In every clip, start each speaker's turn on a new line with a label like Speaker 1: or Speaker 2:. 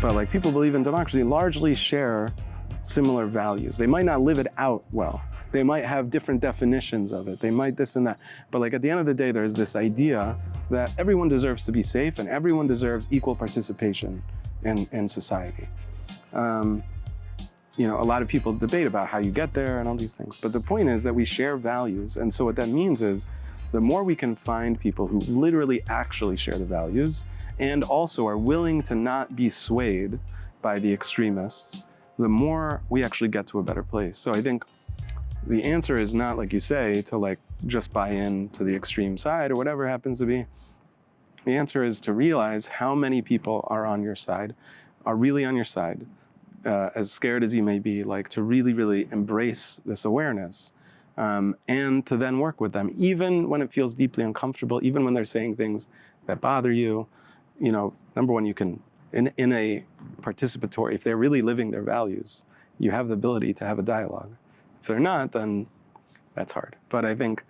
Speaker 1: but like people believe in democracy largely share similar values. They might not live it out well. They might have different definitions of it. They might this and that. But like at the end of the day, there's this idea that everyone deserves to be safe and everyone deserves equal participation in society. You know, a lot of people debate about how you get there and all these things. But the point is that we share values. And so what that means is the more we can find people who literally actually share the values and also are willing to not be swayed by the extremists, the more we actually get to a better place. So I think the answer is not, like you say, to like just buy in to the extreme side or whatever it happens to be. The answer is to realize how many people are on your side, are really on your side, as scared as you may be, like to really, really embrace this awareness and to then work with them, even when it feels deeply uncomfortable, even when they're saying things that bother you. You know, number one, you can, in a participatory, if they're really living their values, you have the ability to have a dialogue. If they're not, then that's hard. But I think,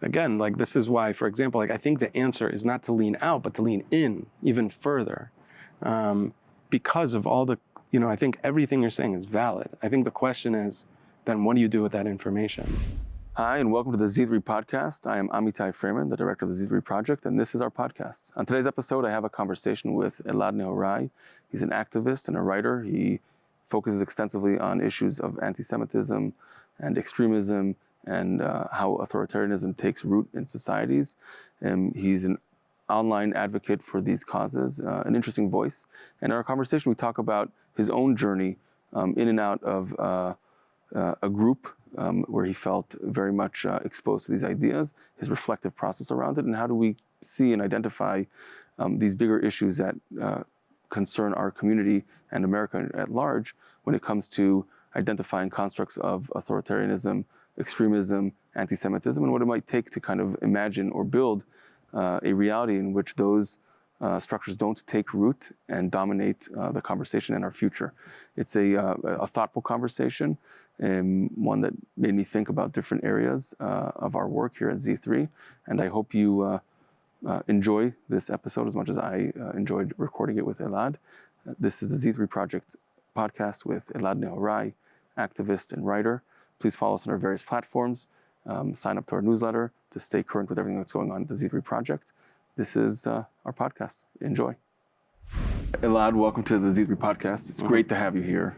Speaker 1: again, like this is why, for example, like I think the answer is not to lean out, but to lean in even further because of all the, you know, I think everything you're saying is valid. I think the question is, then what do you do with that information?
Speaker 2: Hi, and welcome to the Z3 podcast. I am Amitai Fraiman, the director of the Z3 project, and this is our podcast. On today's episode, I have a conversation with Elad Nehorai. He's an activist and a writer. He focuses extensively on issues of anti-Semitism and extremism and how authoritarianism takes root in societies. He's an online advocate for these causes, an interesting voice. And in our conversation, we talk about his own journey in and out of a group where he felt very much exposed to these ideas, his reflective process around it, and how do we see and identify these bigger issues that concern our community and America at large when it comes to identifying constructs of authoritarianism, extremism, anti-Semitism, and what it might take to kind of imagine or build a reality in which those structures don't take root and dominate the conversation in our future. It's a thoughtful conversation, one that made me think about different areas of our work here at Z3, and I hope you enjoy this episode as much as I enjoyed recording it with Elad. This is the Z3 Project podcast with Elad Nehorai, activist and writer. Please follow us on our various platforms. Sign up to our newsletter to stay current with everything that's going on at the Z3 Project. This is our podcast. Enjoy. Elad, welcome to the Z3 podcast. It's great to have you here.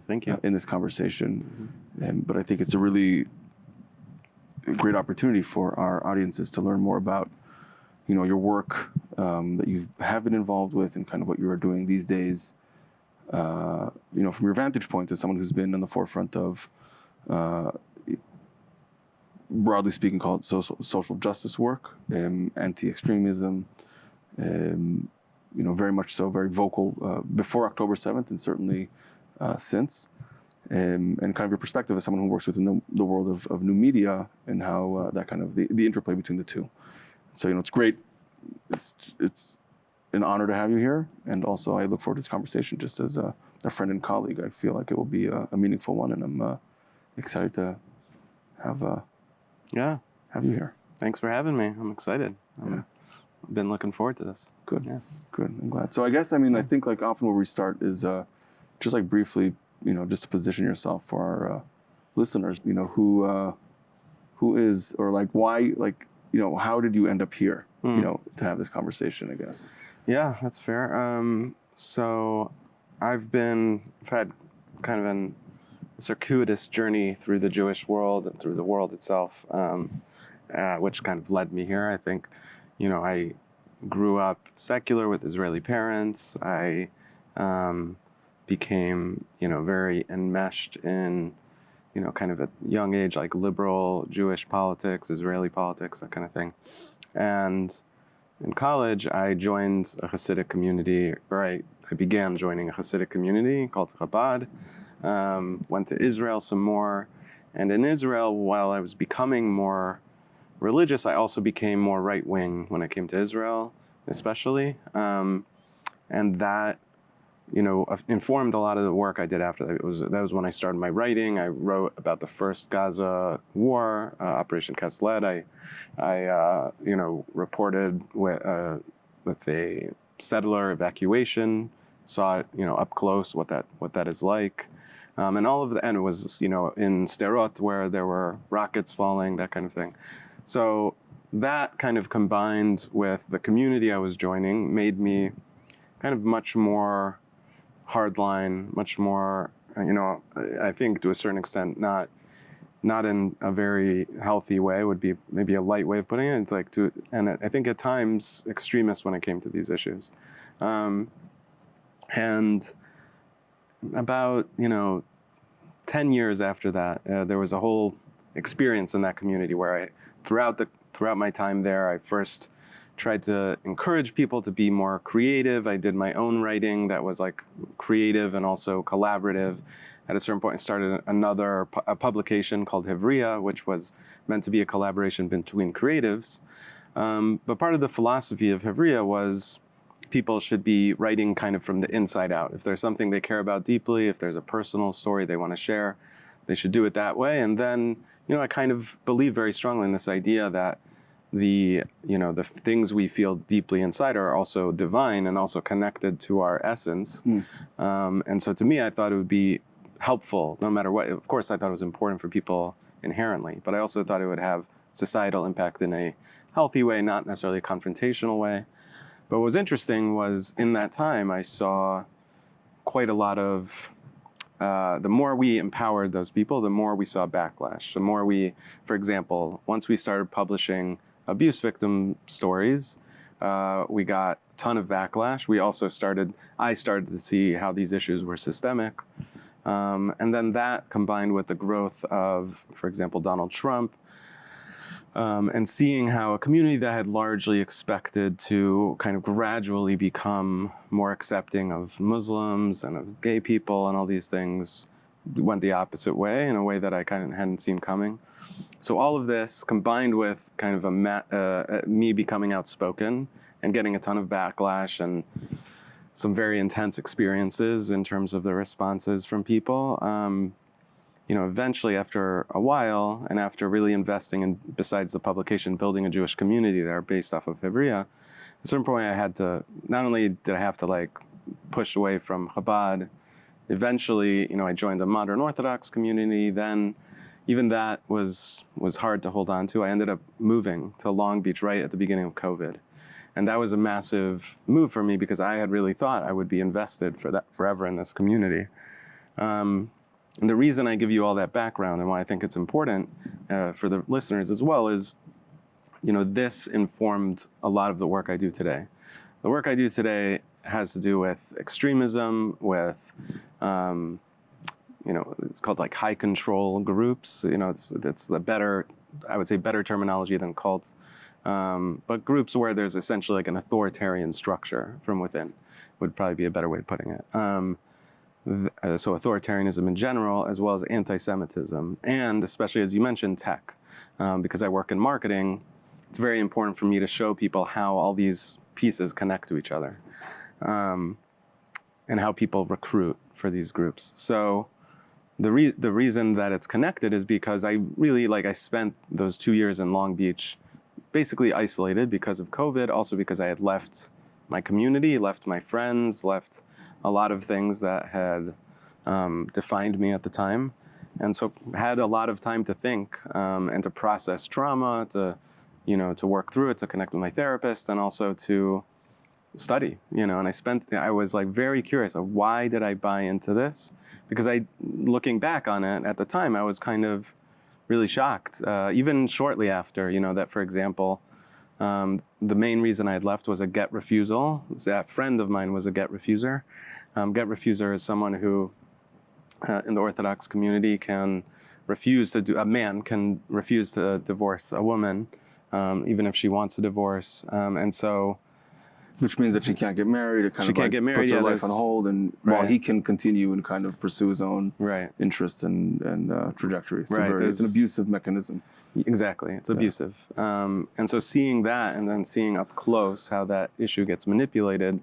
Speaker 1: Thank you.
Speaker 2: In this conversation. But I think it's a really great opportunity for our audiences to learn more about, you know, your work that you have been involved with and kind of what you are doing these days. You know, from your vantage point as someone who's been in the forefront of, broadly speaking, called social justice work, anti-extremism, you know, very much so, very vocal before October 7th and certainly since. And kind of your perspective as someone who works within the world of new media and how that kind of the interplay between the two. So, you know, it's great. It's an honor to have you here. And also I look forward to this conversation just as a friend and colleague. I feel like it will be a meaningful one, and I'm excited to have you here.
Speaker 1: Thanks for having me. I'm excited. I've been looking forward to this.
Speaker 2: Good. Yeah. Good. I'm glad. So I guess, I mean, I think like often where we start is just like briefly, you know, just to position yourself for our listeners, you know, who is, or like why, like, you know, how did you end up here, you know, to have this conversation, I guess?
Speaker 1: Yeah, that's fair. So I've had kind of a circuitous journey through the Jewish world and through the world itself, which kind of led me here. I think, you know, I grew up secular with Israeli parents. I became, you know, very enmeshed in, you know, kind of at a young age, like liberal Jewish politics, Israeli politics, that kind of thing. And in college, I joined a Hasidic community, or I began joining a Hasidic community called Chabad. Went to Israel some more. And in Israel, while I was becoming more religious, I also became more right-wing when I came to Israel, especially. And that, you know, informed a lot of the work I did after that. That was when I started my writing. I wrote about the first Gaza war, Operation Cast Lead. I you know, reported with a settler evacuation saw it, up close, what that is like. And it was, in Sderot where there were rockets falling, that kind of thing. So that kind of combined with the community I was joining made me kind of much more hardline, much more, I think to a certain extent, not in a very healthy way, would be maybe a light way of putting it. It's like and I think at times extremist when it came to these issues. And about, 10 years after that, there was a whole experience in that community where throughout my time there, I first tried to encourage people to be more creative. I did my own writing that was like creative and also collaborative. At a certain point, I started a publication called Hevria, which was meant to be a collaboration between creatives. But part of the philosophy of Hevria was people should be writing kind of from the inside out. If there's something they care about deeply, if there's a personal story they want to share, they should do it that way. And then, I kind of believe very strongly in this idea that the things we feel deeply inside are also divine and also connected to our essence. And so to me, I thought it would be helpful no matter what. Of course, I thought it was important for people inherently, but I also thought it would have societal impact in a healthy way, not necessarily a confrontational way. But what was interesting was in that time, I saw quite a lot of, the more we empowered those people, the more we saw backlash. The more for example, once we started publishing abuse victim stories, we got a ton of backlash. I started to see how these issues were systemic. And then that combined with the growth of, for example, Donald Trump, and seeing how a community that had largely expected to kind of gradually become more accepting of Muslims and of gay people and all these things went the opposite way, in a way that I kind of hadn't seen coming. So all of this combined with kind of me becoming outspoken and getting a ton of backlash and some very intense experiences in terms of the responses from people. Eventually after a while and after really investing in, besides the publication, building a Jewish community there based off of Hevria, at a certain point I had to, not only did I have to like push away from Chabad, eventually, I joined a modern Orthodox community. Then even that was hard to hold on to. I ended up moving to Long Beach right at the beginning of COVID. And that was a massive move for me because I had really thought I would be invested forever in this community. And the reason I give you all that background and why I think it's important for the listeners as well is, this informed a lot of the work I do today. The work I do today has to do with extremism, with, it's called like high control groups. It's the better, I would say better terminology than cults. But groups where there's essentially like an authoritarian structure from within would probably be a better way of putting it. So authoritarianism in general, as well as anti-Semitism, and especially, as you mentioned, tech. Because I work in marketing, it's very important for me to show people how all these pieces connect to each other, and how people recruit for these groups. So the reason that it's connected is because I spent those 2 years in Long Beach basically isolated because of COVID, also because I had left my community, left my friends, left a lot of things that had defined me at the time. And so had a lot of time to think and to process trauma, to work through it, to connect with my therapist, and also to study, and I was like very curious of why did I buy into this? Because looking back on it at the time, I was kind of really shocked, even shortly after, that, for example, the main reason I had left was a get refusal. A friend of mine was a get refuser. Get refuser is someone who, in the Orthodox community, a man can refuse to divorce a woman, even if she wants a divorce. And so,
Speaker 2: which means that she can't get married. It kind of puts her life on hold, and while he can continue and kind of pursue his own interests and trajectory. So it's an abusive mechanism.
Speaker 1: Exactly, it's abusive. And so seeing that, and then seeing up close how that issue gets manipulated,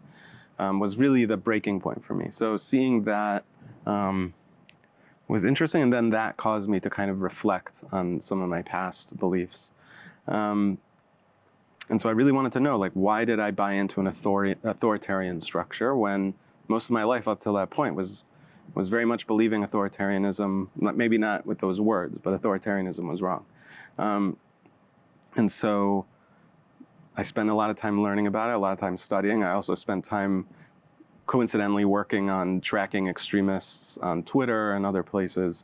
Speaker 1: was really the breaking point for me. So seeing that was interesting, and then that caused me to kind of reflect on some of my past beliefs. And so I really wanted to know, why did I buy into an authoritarian structure when most of my life up till that point was very much believing authoritarianism, maybe not with those words, but authoritarianism was wrong. And so I spent a lot of time learning about it, a lot of time studying. I also spent time coincidentally working on tracking extremists on Twitter and other places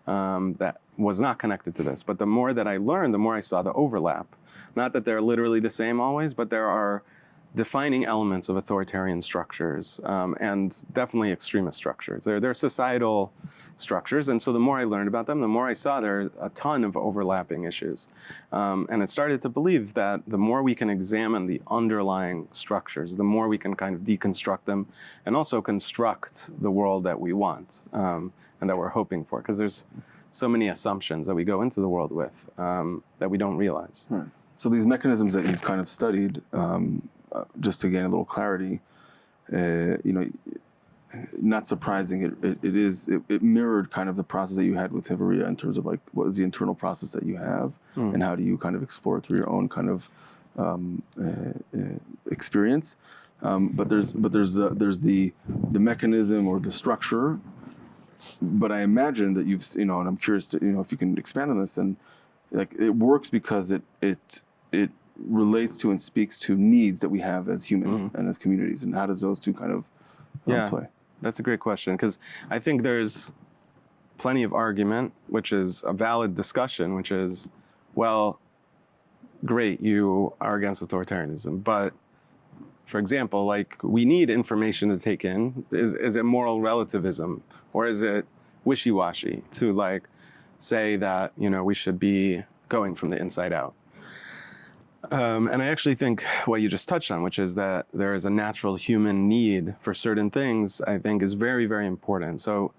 Speaker 1: that was not connected to this. But the more that I learned, the more I saw the overlap. Not that they're literally the same always, but there are defining elements of authoritarian structures and definitely extremist structures. They're societal structures, and so the more I learned about them, the more I saw there are a ton of overlapping issues. And I started to believe that the more we can examine the underlying structures, the more we can kind of deconstruct them and also construct the world that we want and that we're hoping for, because there's so many assumptions that we go into the world with that we don't realize.
Speaker 2: Right. So these mechanisms that you've kind of studied, just to gain a little clarity, not surprising, it mirrored kind of the process that you had with Hivaria in terms of like what is the internal process that you have and how do you kind of explore through your own kind of experience. But there's the mechanism or the structure. But I imagine that you've, and I'm curious to, if you can expand on this, and like it works because it relates to and speaks to needs that we have as humans and as communities, and how does those two kind of play?
Speaker 1: That's a great question, because I think there's plenty of argument, which is a valid discussion, which is, well, great, you are against authoritarianism, but for example, like we need information to take in. Is it moral relativism, or is it wishy-washy to like say that we should be going from the inside out? And I actually think what you just touched on, which is that there is a natural human need for certain things, I think is very, very important. So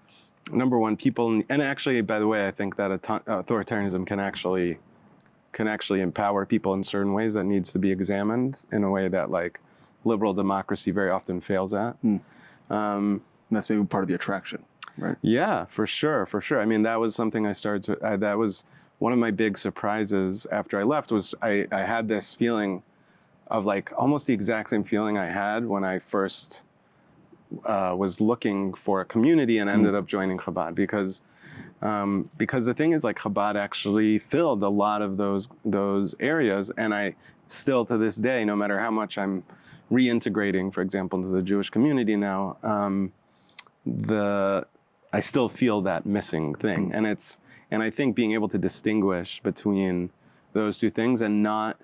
Speaker 1: number one, people, and actually, by the way, I think that authoritarianism can actually empower people in certain ways that needs to be examined in a way that like liberal democracy very often fails at.
Speaker 2: That's maybe part of the attraction, right?
Speaker 1: Yeah, for sure. I mean, that was something I started to, that was one of my big surprises after I left was I had this feeling of like almost the exact same feeling I had when I first was looking for a community and ended up joining Chabad, because the thing is like Chabad actually filled a lot of those areas, and I still to this day, no matter how much I'm reintegrating, for example, into the Jewish community now, I still feel that missing thing, and I think being able to distinguish between those two things and not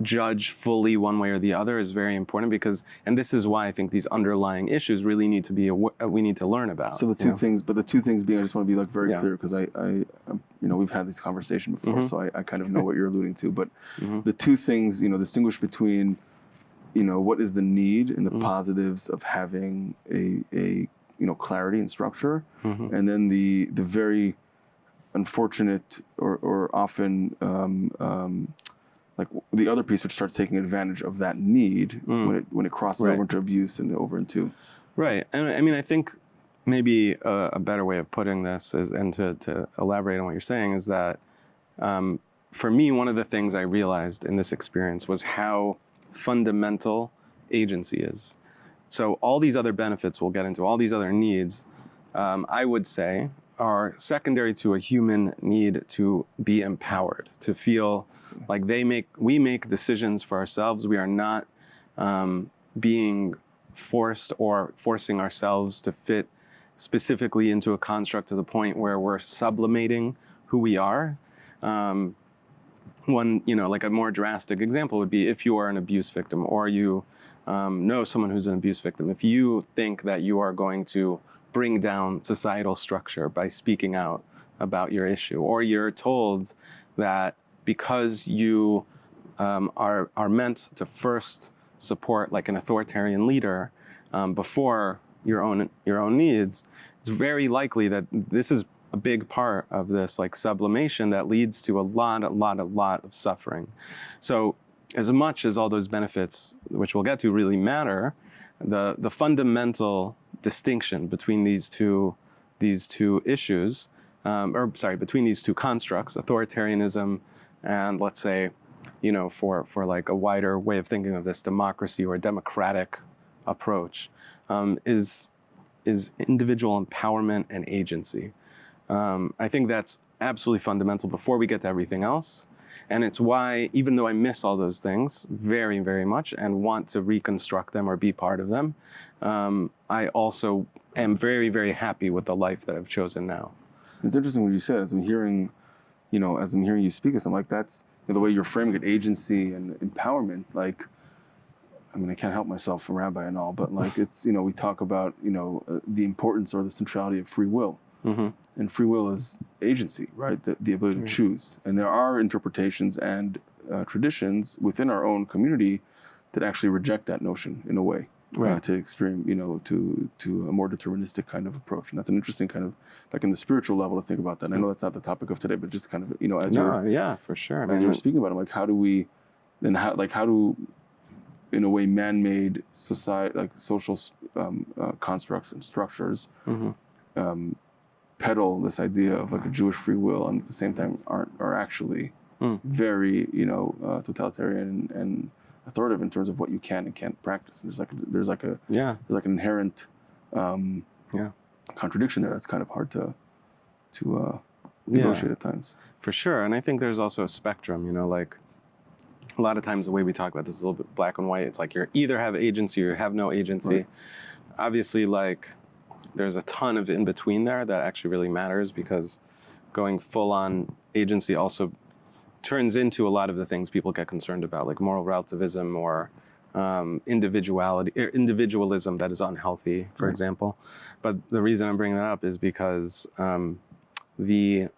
Speaker 1: judge fully one way or the other is very important, because, and this is why I think these underlying issues really need to be, we need to learn about.
Speaker 2: So the two things being, I just want to be like very clear, because I we've had this conversation before, so I kind of know what you're alluding to, but the two things, distinguish between, what is the need and the positives of having a clarity and structure, and then the very unfortunate or often like the other piece, which starts taking advantage of that need when it crosses over into abuse and over into.
Speaker 1: Right, and I mean, I think maybe a better way of putting this is, and to elaborate on what you're saying, is that for me, one of the things I realized in this experience was how fundamental agency is. So all these other benefits we'll get into, all these other needs, I would say, are secondary to a human need to be empowered, to feel like we make decisions for ourselves. We are not being forced or forcing ourselves to fit specifically into a construct to the point where we're sublimating who we are. Like a more drastic example would be if you are an abuse victim, or you know someone who's an abuse victim. If you think that you are going to bring down societal structure by speaking out about your issue, or you're told that because you are meant to first support like an authoritarian leader before your own needs, it's very likely that this is a big part of this like sublimation that leads to a lot of suffering. So as much as all those benefits, which we'll get to, really matter, the fundamental distinction between these two issues, between these two constructs, authoritarianism and, let's say, for like a wider way of thinking of this, democracy or democratic approach, is individual empowerment and agency. I think that's absolutely fundamental before we get to everything else. And it's why, even though I miss all those things very, very much and want to reconstruct them or be part of them, I also am very, very happy with the life that I've chosen now.
Speaker 2: It's interesting what you said. As I'm hearing you speak this, I'm like, that's the way you're framing it, agency and empowerment. Like, I mean, I can't help myself from rabbi and all, but like, it's, we talk about, the importance or the centrality of free will. Mm-hmm. And free will is agency, right? The ability to choose. And there are interpretations and traditions within our own community that actually reject that notion in a way, to extreme, to a more deterministic kind of approach. And that's an interesting kind of, like in the spiritual level to think about that. And I know that's not the topic of today, but just kind of, as
Speaker 1: for sure.
Speaker 2: As you're speaking about it, like how do in a way man-made society, like social constructs and structures, peddle this idea of like a Jewish free will, and at the same time are actually very totalitarian and authoritative in terms of what you can and can't practice. And there's like an inherent contradiction there that's kind of hard to negotiate at times.
Speaker 1: For sure. And I think there's also a spectrum, like a lot of times the way we talk about this is a little bit black and white. It's like you either have agency or you have no agency. Right. Obviously, like there's a ton of in between there that actually really matters, because going full on agency also turns into a lot of the things people get concerned about, like moral relativism or individualism that is unhealthy, for example. But the reason I'm bringing that up is because this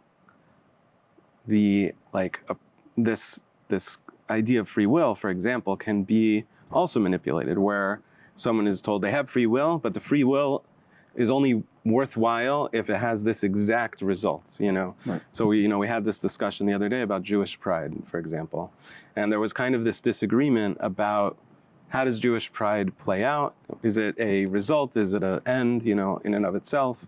Speaker 1: idea of free will, for example, can be also manipulated, where someone is told they have free will, but the free will is only worthwhile if it has this exact result, Right. So we had this discussion the other day about Jewish pride, for example. And there was kind of this disagreement about how does Jewish pride play out? Is it a result? Is it an end, in and of itself?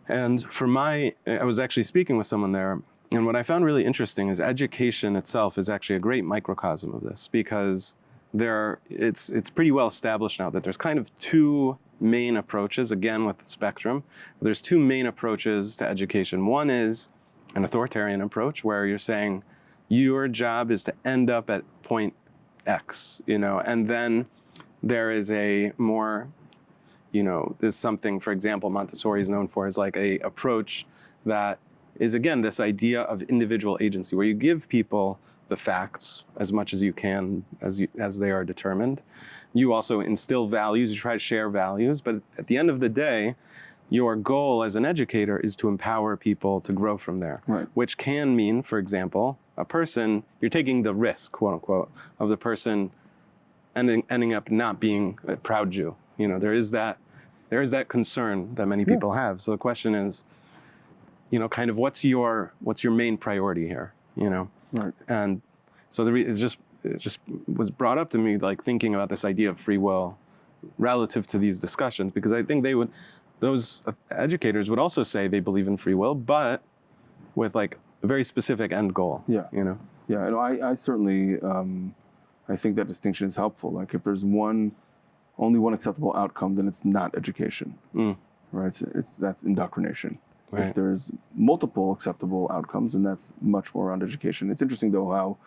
Speaker 1: And I was actually speaking with someone there, and what I found really interesting is education itself is actually a great microcosm of this, because it's pretty well established now that there's kind of two main approaches, again with the spectrum. There's two main approaches to education. One is an authoritarian approach, where you're saying your job is to end up at point X, and then there is a more, there's something, for example, Montessori is known for, is like a approach that is, again, this idea of individual agency, where you give people the facts as much as you can, as they are determined. You also instill values, you try to share values, but at the end of the day, your goal as an educator is to empower people to grow from there, right. Which can mean, for example, you're taking the risk, quote unquote, of the person ending up not being a proud Jew. There is that concern that many people have. So the question is, kind of what's your main priority here, Right. And so it just was brought up to me, like thinking about this idea of free will relative to these discussions, because I think those educators would also say they believe in free will, but with like a very specific end goal.
Speaker 2: Yeah. Yeah. And I certainly, I think that distinction is helpful. Like if there's only one acceptable outcome, then it's not education, right? That's indoctrination. Right. If there's multiple acceptable outcomes, then that's much more around education. It's interesting though how,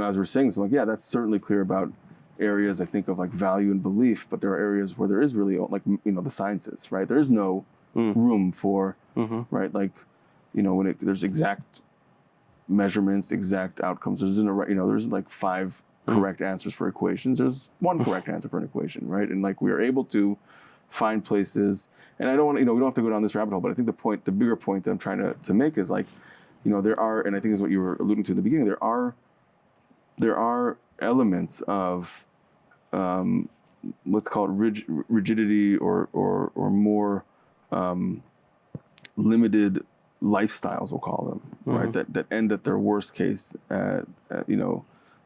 Speaker 2: as we're saying this, I'm like, that's certainly clear about areas I think of like value and belief, but there are areas where there is really like, the sciences, right? There is no room for, right? Like, when there's exact measurements, exact outcomes, there's like 5 correct answers for equations. There's one correct answer for an equation, right? And like we are able to find places, and I don't want to, we don't have to go down this rabbit hole, but I think the bigger point that I'm trying to make is like, there are, and I think is what you were alluding to in the beginning, there are elements of, let's call it rigidity or more limited lifestyles, we'll call them, right? That end at their worst case in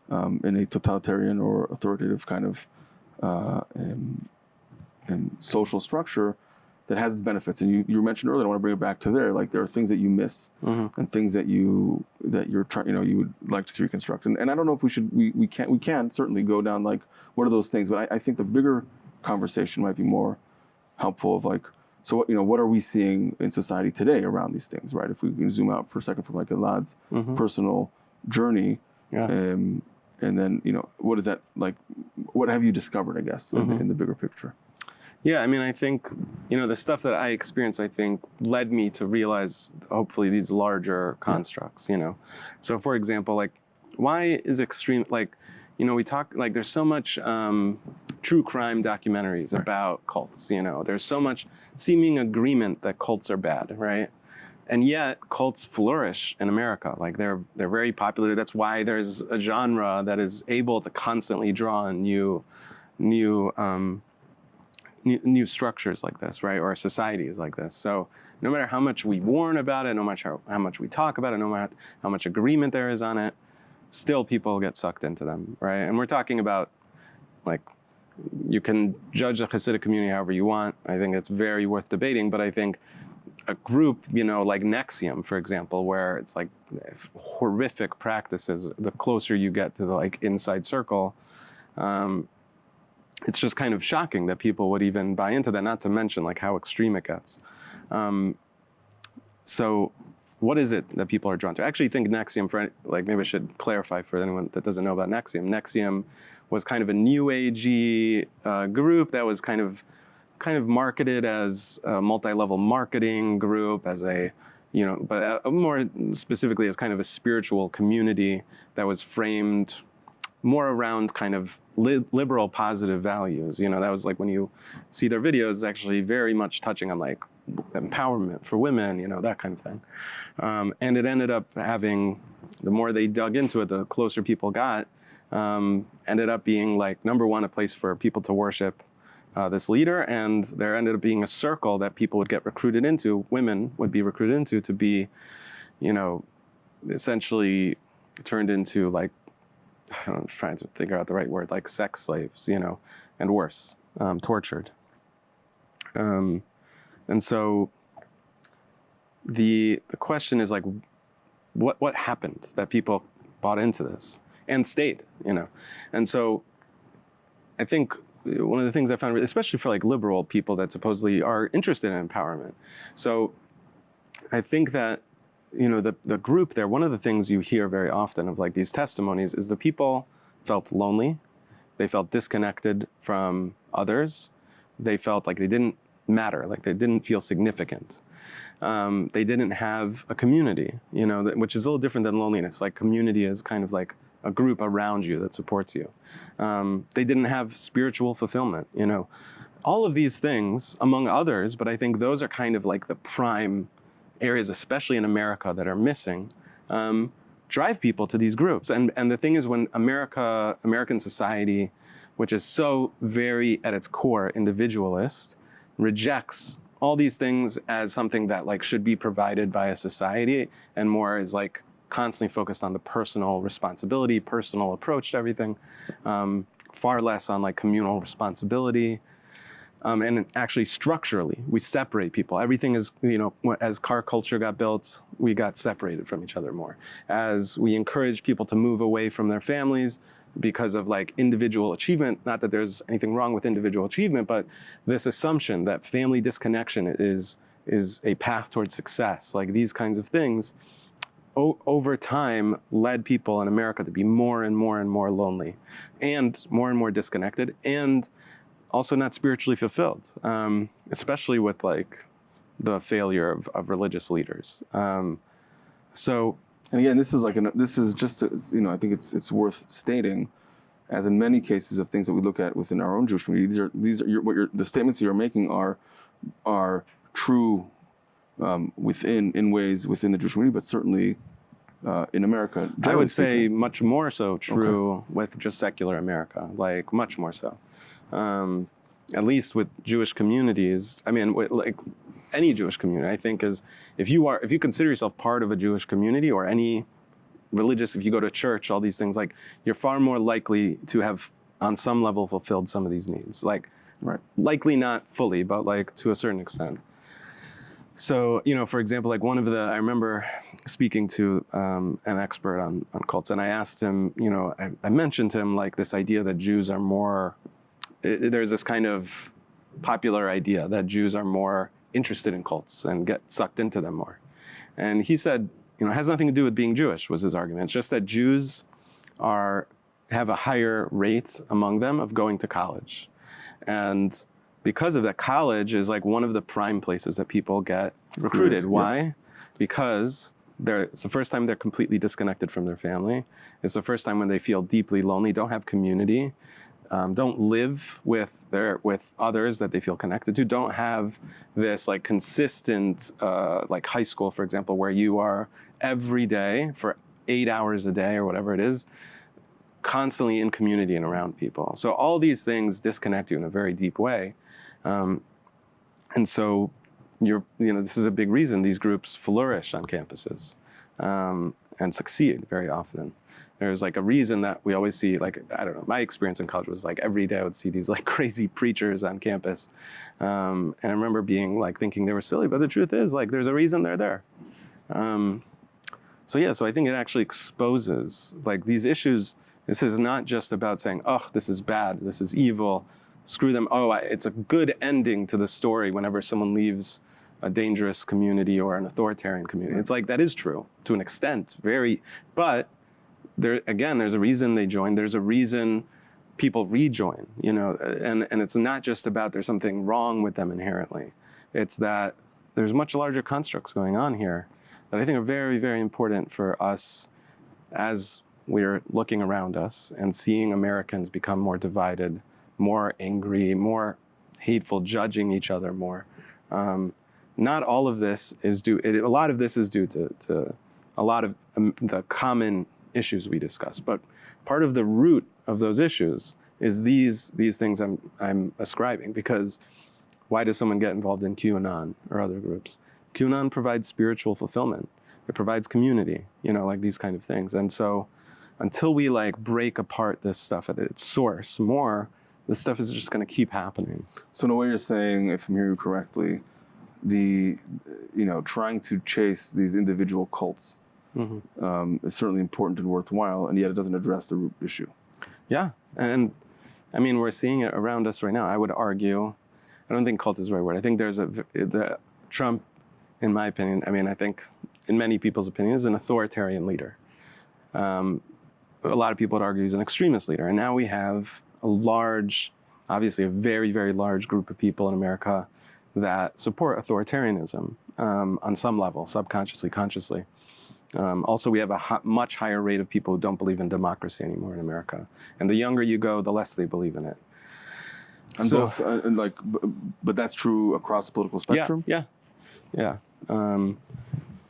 Speaker 2: a totalitarian or authoritative kind of and social structure that has its benefits. And you mentioned earlier, I want to bring it back to there. Like there are things that you miss and things that you're trying, you would like to reconstruct. And I don't know if we can certainly go down like what are those things. But I think the bigger conversation might be more helpful of like, so what are we seeing in society today around these things, right? If we can zoom out for a second from like Elad's personal journey, and then what is that like? What have you discovered, I guess, in the bigger picture?
Speaker 1: Yeah, I mean, I think the stuff that I experienced, I think, led me to realize hopefully these larger constructs. So for example, like, why is extreme like? We talk like there's so much true crime documentaries about cults. There's so much seeming agreement that cults are bad, right? And yet cults flourish in America. Like they're very popular. That's why there's a genre that is able to constantly draw on new structures like this, right? Or societies like this. So no matter how much we warn about it, no matter how much we talk about it, no matter how much agreement there is on it, still people get sucked into them, right? And we're talking about, like, you can judge the Hasidic community however you want. I think it's very worth debating, but I think a group, like Nexium, for example, where it's like horrific practices, the closer you get to the like inside circle, it's just kind of shocking that people would even buy into that, not to mention like how extreme it gets. So what is it that people are drawn to? I actually think Nexium, maybe I should clarify for anyone that doesn't know about Nexium. Nexium was kind of a new agey group that was kind of marketed as a multi-level marketing group, as but more specifically as kind of a spiritual community that was framed more around kind of liberal positive values. That was like when you see their videos, actually very much touching on like empowerment for women, that kind of thing. And it ended up having, the more they dug into it, the closer people got, ended up being like, number one, a place for people to worship this leader. And there ended up being a circle that people would get recruited into, women would be recruited into, to be, essentially turned into like, I'm trying to figure out the right word, like sex slaves, and worse, tortured. And so the question is like, what happened that people bought into this and stayed, And so I think one of the things I found, especially for like liberal people that supposedly are interested in empowerment. So I think that, the group there, one of the things you hear very often of like these testimonies is the people felt lonely. They felt disconnected from others. They felt like they didn't matter, like they didn't feel significant. They didn't have a community, which is a little different than loneliness. Like community is kind of like a group around you that supports you. They didn't have spiritual fulfillment, all of these things among others, but I think those are kind of like the prime areas, especially in America, that are missing, drive people to these groups. And the thing is, when American society, which is so very at its core individualist, rejects all these things as something that like should be provided by a society, and more is like constantly focused on the personal responsibility, personal approach to everything, far less on like communal responsibility. And actually structurally, we separate people. Everything is, as car culture got built, we got separated from each other more. As we encourage people to move away from their families because of like individual achievement, not that there's anything wrong with individual achievement, but this assumption that family disconnection is a path towards success, like these kinds of things, over time led people in America to be more and more and more lonely and more disconnected, and also not spiritually fulfilled, especially with like the failure of religious leaders. So,
Speaker 2: and again, this is just I think it's worth stating, as in many cases of things that we look at within our own Jewish community, the statements that you're making are true in ways within the Jewish community, but certainly in America.
Speaker 1: I would say much more so true with just secular America, like much more so. At least with Jewish communities, I mean, like any Jewish community, I think is, if you consider yourself part of a Jewish community or any religious, if you go to church, all these things, like you're far more likely to have on some level fulfilled some of these needs. Like, likely not fully, but like to a certain extent. So, for example, like I remember speaking to an expert on cults, and I asked him, I mentioned to him like this idea that Jews are more there's this kind of popular idea that Jews are more interested in cults and get sucked into them more. And he said, it has nothing to do with being Jewish, was his argument. It's just that Jews have a higher rate among them of going to college. And because of that, college is like one of the prime places that people get recruited. Why? Because it's the first time they're completely disconnected from their family. It's the first time when they feel deeply lonely, don't have community, don't live with others that they feel connected to, don't have this like consistent, like high school, for example, where you are every day for 8 hours a day or whatever it is, constantly in community and around people. So all these things disconnect you in a very deep way. And so this is a big reason these groups flourish on campuses and succeed very often. There's like a reason that we always see, like, I don't know, my experience in college was like every day I would see these like crazy preachers on campus. And I remember being like thinking they were silly, but the truth is like there's a reason they're there. So I think it actually exposes like these issues. This is not just about saying, oh, this is bad, this is evil, screw them. Oh, it's a good ending to the story whenever someone leaves a dangerous community or an authoritarian community. It's like, that is true to an extent, but there's a reason they join. There's a reason people rejoin, and it's not just about there's something wrong with them inherently. It's that there's much larger constructs going on here that I think are very, very important for us as we're looking around us and seeing Americans become more divided, more angry, more hateful, judging each other more. Not all of this is due, a lot of this is due to a lot of the common issues we discuss, but part of the root of those issues is these things I'm ascribing, because why does someone get involved in QAnon or other groups? QAnon provides spiritual fulfillment. It provides community, like these kind of things. And so until we like break apart this stuff at its source more, this stuff is just going to keep happening.
Speaker 2: So in a way you're saying, if I'm hearing you correctly, trying to chase these individual cults is certainly important and worthwhile, and yet it doesn't address the root issue. Yeah,
Speaker 1: and I mean, we're seeing it around us right now. I would argue, I don't think cult is the right word. I think the Trump, in my opinion, I think in many people's opinion, is an authoritarian leader. A lot of people would argue he's an extremist leader. And now we have obviously a very, very large group of people in America that support authoritarianism on some level, subconsciously, consciously. Also, we have a much higher rate of people who don't believe in democracy anymore in America. And the younger you go, the less they believe in it.
Speaker 2: And but that's true across the political spectrum?
Speaker 1: Yeah.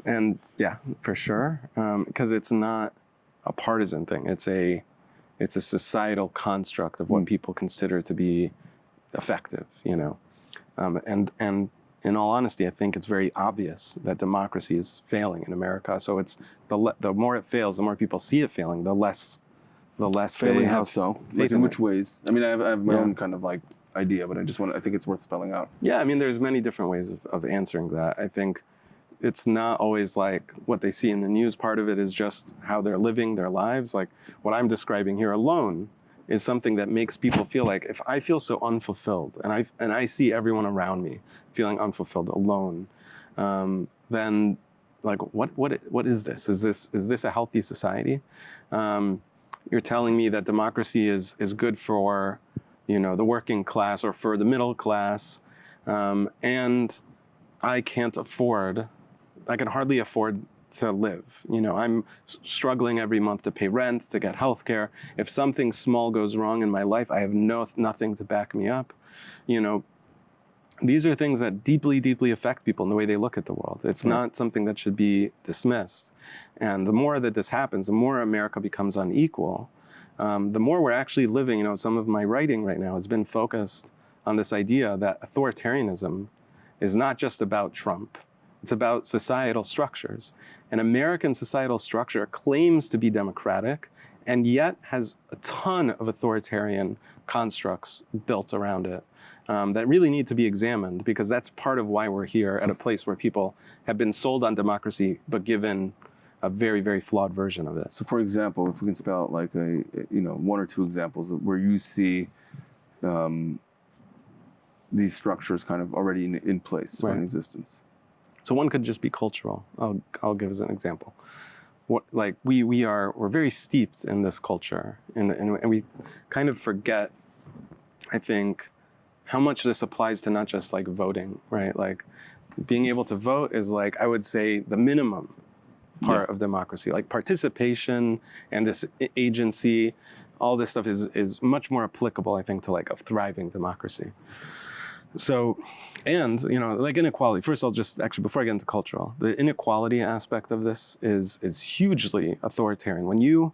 Speaker 1: And yeah, for sure. Because it's not a partisan thing. It's a societal construct of what people consider to be effective, And in all honesty, I think it's very obvious that democracy is failing in America. So it's the more it fails, the more people see it failing, the less
Speaker 2: failing. How so? Like in which ways? I mean, I have my own kind of like idea, but I think it's worth spelling out.
Speaker 1: Yeah, I mean, there's many different ways of answering that. I think it's not always like what they see in the news. Part of it is just how they're living their lives. Like what I'm describing here alone is something that makes people feel like, if I feel so unfulfilled and I see everyone around me feeling unfulfilled, alone, then like what is this? Is this a healthy society? You're telling me that democracy is good for the working class or for the middle class, and I can hardly afford to live. I'm struggling every month to pay rent, to get health care. If something small goes wrong in my life, I have nothing to back me up. These are things that deeply, deeply affect people in the way they look at the world. It's not something that should be dismissed. And the more that this happens, the more America becomes unequal, the more we're actually living, some of my writing right now has been focused on this idea that authoritarianism is not just about Trump. It's about societal structures. And American societal structure claims to be democratic and yet has a ton of authoritarian constructs built around it that really need to be examined, because that's part of why we're here at a place where people have been sold on democracy but given a very, very flawed version of it.
Speaker 2: So for example, if we can spell out like one or two examples where you see these structures kind of already in place or in existence.
Speaker 1: So one could just be cultural. I'll give as an example. Like we're very steeped in this culture, and we kind of forget, I think, how much this applies to not just like voting, right? Like being able to vote is like, I would say, the minimum part of democracy. Like participation and this agency, all this stuff is much more applicable, I think, to like a thriving democracy. So, and, like inequality, first I'll just, actually, before I get into cultural, the inequality aspect of this is hugely authoritarian. When you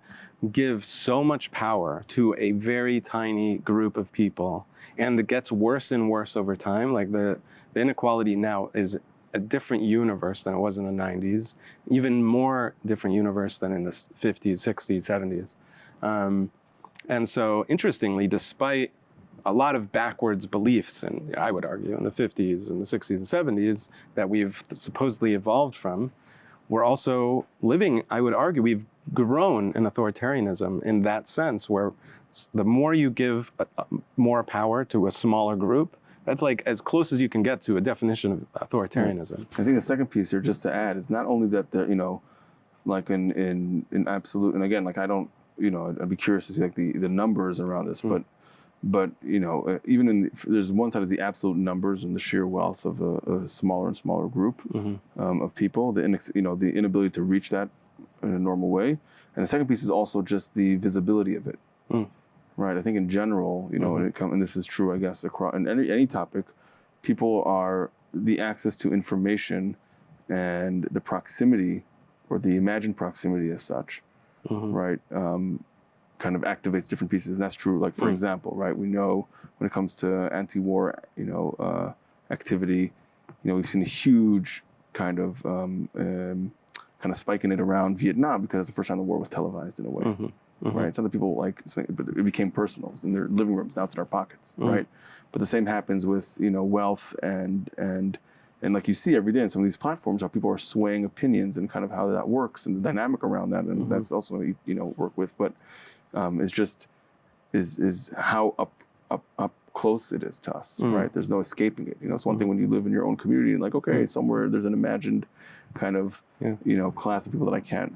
Speaker 1: give so much power to a very tiny group of people, and it gets worse and worse over time, like the inequality now is a different universe than it was in the 90s, even more different universe than in the 50s, 60s, 70s. And so, interestingly, despite a lot of backwards beliefs, and I would argue in the 50s and the 60s and 70s that we've supposedly evolved from, we're also living, I would argue, we've grown in authoritarianism in that sense, where the more you give more power to a smaller group, that's like as close as you can get to a definition of authoritarianism.
Speaker 2: I think the second piece here, just to add, is not only that like in absolute, and again, like I don't, I'd be curious to see like the numbers around this, but even there's one side is the absolute numbers and the sheer wealth of a smaller and smaller group of people, the inability to reach that in a normal way, and the second piece is also just the visibility of it, right? I think in general, and this is true, I guess, across in any topic, people are the access to information and the proximity or the imagined proximity as such, right? Kind of activates different pieces, and that's true. Like for example, right? We know when it comes to anti-war, activity, we've seen a huge kind of spike in it around Vietnam because it's the first time the war was televised in a way, right? Some of the people but it became personal. It's in their living rooms, now it's in our pockets, right? But the same happens with wealth and like you see every day in some of these platforms how people are swaying opinions and kind of how that works and the dynamic around that, and that's also something work with, but. It's just is how up close it is to us, right? There's no escaping it. It's one thing when you live in your own community and like, okay, somewhere there's an imagined kind of class of people that I can't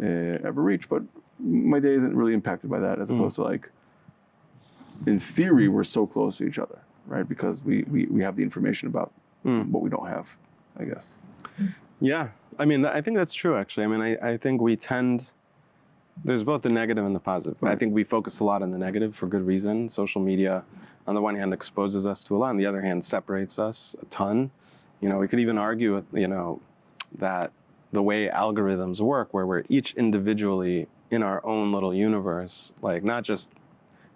Speaker 2: ever reach, but my day isn't really impacted by that, as opposed to like, in theory, we're so close to each other, right? Because we have the information about what we don't have, I guess.
Speaker 1: Yeah, I mean, I think that's true, actually. I mean, I think we tend. There's both the negative and the positive. Right. I think we focus a lot on the negative for good reason. Social media, on the one hand, exposes us to a lot. On the other hand, separates us a ton. We could even argue, that the way algorithms work, where we're each individually in our own little universe, like not just,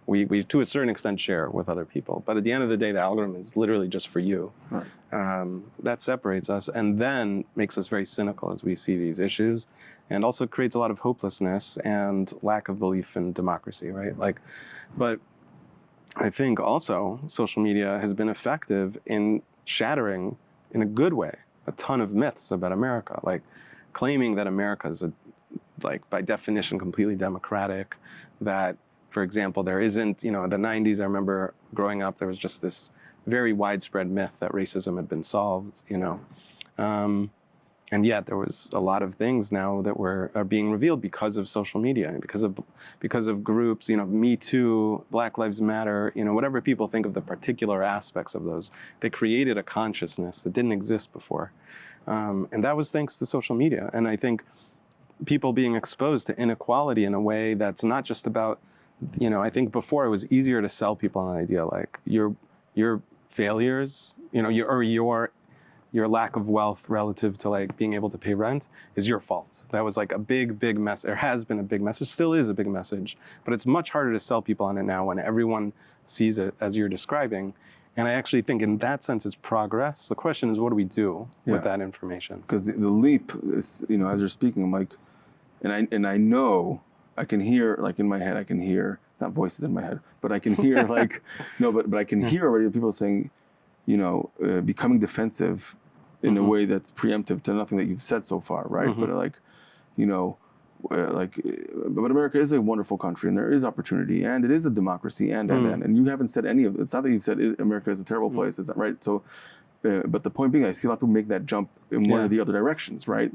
Speaker 1: we to a certain extent share with other people, but at the end of the day, the algorithm is literally just for you. Right. That separates us and then makes us very cynical as we see these issues. And also creates a lot of hopelessness and lack of belief in democracy, right? But I think also social media has been effective in shattering, in a good way, a ton of myths about America, like claiming that America is by definition, completely democratic, that, for example, there isn't, in the 90s, I remember growing up, there was just this very widespread myth that racism had been solved, and yet there was a lot of things now that are being revealed because of social media and because of groups, Me Too, Black Lives Matter, whatever people think of the particular aspects of those. They created a consciousness that didn't exist before. And that was thanks to social media. And I think people being exposed to inequality in a way that's not just about, I think before it was easier to sell people an idea like your failures, your lack of wealth relative to like being able to pay rent is your fault. That was like a big message, or has been a big message, still is a big message, but it's much harder to sell people on it now when everyone sees it as you're describing. And I actually think in that sense it's progress. The question is, what do we do with that information?
Speaker 2: Because the leap is, as you're speaking, I'm like, and I know, I can hear, like in my head, I can hear, not voices in my head, but I can hear like, no, but I can hear already people saying, becoming defensive in a way that's preemptive to nothing that you've said so far, right? But like, but America is a wonderful country, and there is opportunity, and it is a democracy, and you haven't said any of it. It's not that you've said America is a terrible place. It's not right. So, but the point being, I see a lot of people make that jump in one or the other directions, right?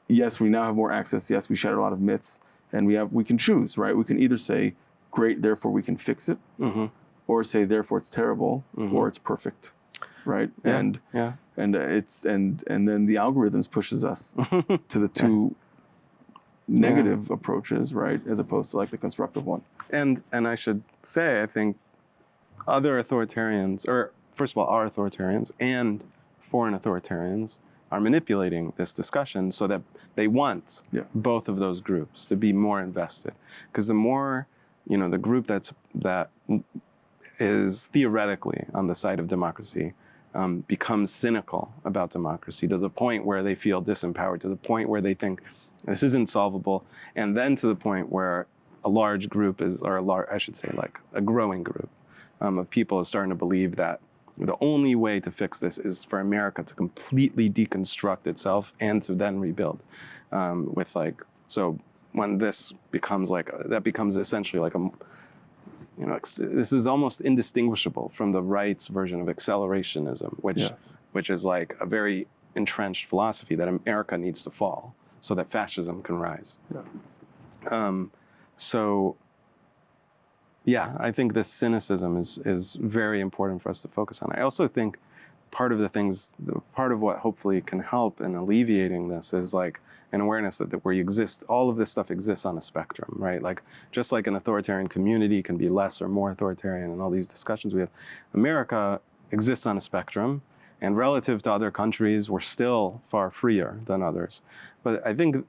Speaker 2: Yes, we now have more access. Yes, we shatter a lot of myths, and we can choose, right? We can either say, great, therefore we can fix it, or say, therefore it's terrible, or it's perfect, right? And then the algorithms pushes us to the two negative approaches, right, as opposed to like the constructive one.
Speaker 1: And I should say, I think other authoritarians, or first of all, our authoritarians and foreign authoritarians are manipulating this discussion so that they want both of those groups to be more invested. Because the more, the group that is theoretically on the side of democracy becomes cynical about democracy to the point where they feel disempowered, to the point where they think this isn't solvable, and then to the point where a large group like a growing group of people is starting to believe that the only way to fix this is for America to completely deconstruct itself and to then rebuild. So when this becomes that becomes essentially like this is almost indistinguishable from the right's version of accelerationism, which is like a very entrenched philosophy that America needs to fall so that fascism can rise. I think this cynicism is very important for us to focus on. I also think part of what hopefully can help in alleviating this is like an awareness that where you exist, all of this stuff exists on a spectrum, right? Like just like an authoritarian community can be less or more authoritarian and all these discussions we have, America exists on a spectrum, and relative to other countries, we're still far freer than others. But I think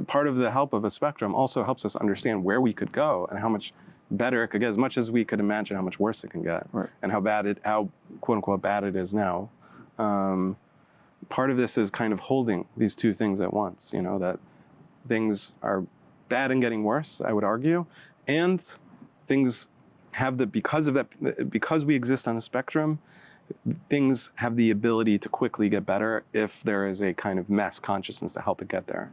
Speaker 1: part of the help of a spectrum also helps us understand where we could go and how much better it could get, as much as we could imagine how much worse it can get, and how quote unquote bad it is now. Part of this is kind of holding these two things at once, that things are bad and getting worse, I would argue, and things have because we exist on a spectrum, things have the ability to quickly get better if there is a kind of mass consciousness to help it get there.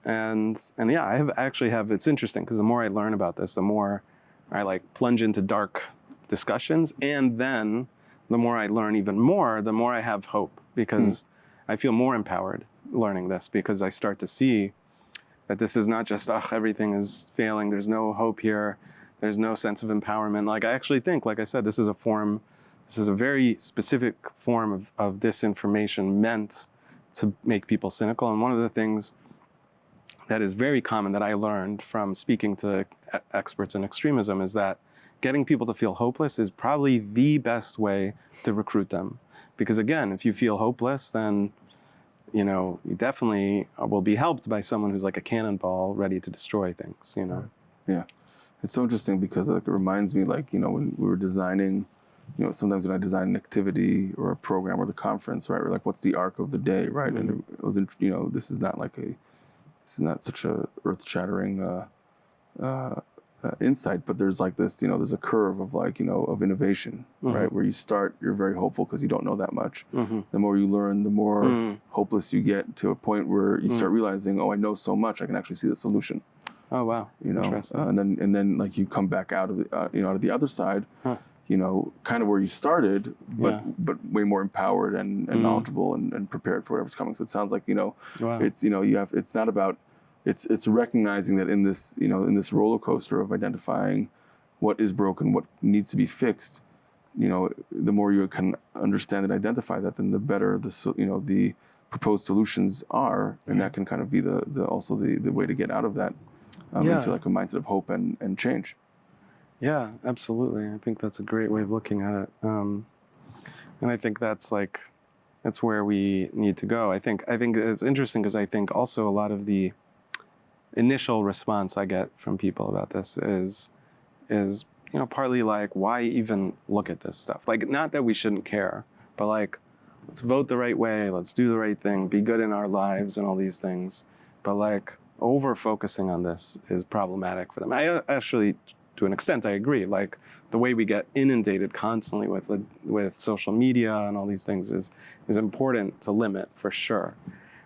Speaker 1: It's interesting because the more I learn about this, the more I like plunge into dark discussions, and then the more I learn even more, the more I have hope, because I feel more empowered learning this, because I start to see that this is not just, everything is failing, there's no hope here, there's no sense of empowerment. Like I actually think, like I said, this is a very specific form of disinformation meant to make people cynical. And one of the things that is very common that I learned from speaking to experts in extremism is that getting people to feel hopeless is probably the best way to recruit them. Because again, if you feel hopeless, then you definitely will be helped by someone who's like a cannonball ready to destroy things,
Speaker 2: Yeah. It's so interesting because it reminds me when we were designing, sometimes when I design an activity or a program or the conference, right? Or like, what's the arc of the day, right? Mm-hmm. And it was, this is not such a earth-shattering insight, but there's like this, there's a curve of of innovation, right? Where you start, you're very hopeful because you don't know that much. The more you learn, the more hopeless you get, to a point where you start realizing, I know so much, I can actually see the solution.
Speaker 1: Oh wow! Interesting.
Speaker 2: And then like you come back out of the other side, kind of where you started, but way more empowered and knowledgeable and prepared for whatever's coming. So it sounds like it's it's not about it's recognizing that in this in this roller coaster of identifying what is broken, what needs to be fixed, the more you can understand and identify that, then the better the proposed solutions are, and that can kind of be the way to get out of that. Into like a mindset of hope and change.
Speaker 1: Yeah, absolutely. I think that's a great way of looking at it. And I think that's where we need to go. I think it's interesting because I think also a lot of the initial response I get from people about this is partly like, why even look at this stuff? Like, not that we shouldn't care, but like, let's vote the right way, let's do the right thing, be good in our lives and all these things. But like, over-focusing on this is problematic for them. I actually, to an extent, I agree. Like, the way we get inundated constantly with social media and all these things is important to limit, for sure.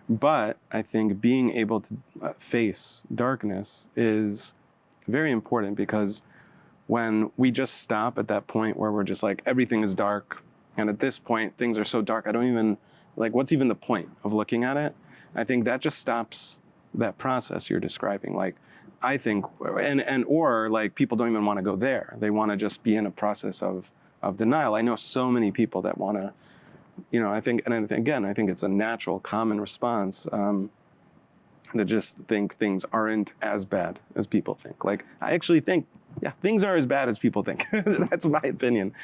Speaker 1: But I think being able to face darkness is very important, because when we just stop at that point where we're just like, everything is dark, and at this point things are so dark, I don't even, like, what's even the point of looking at it? I think that just stops that process you're describing. Like, I think, or like, people don't even want to go there. They want to just be in a process of denial. I know so many people that want to, I think, and again, I think it's a natural, common response, that just think things aren't as bad as people think. Like, I actually think, yeah, things are as bad as people think. That's my opinion.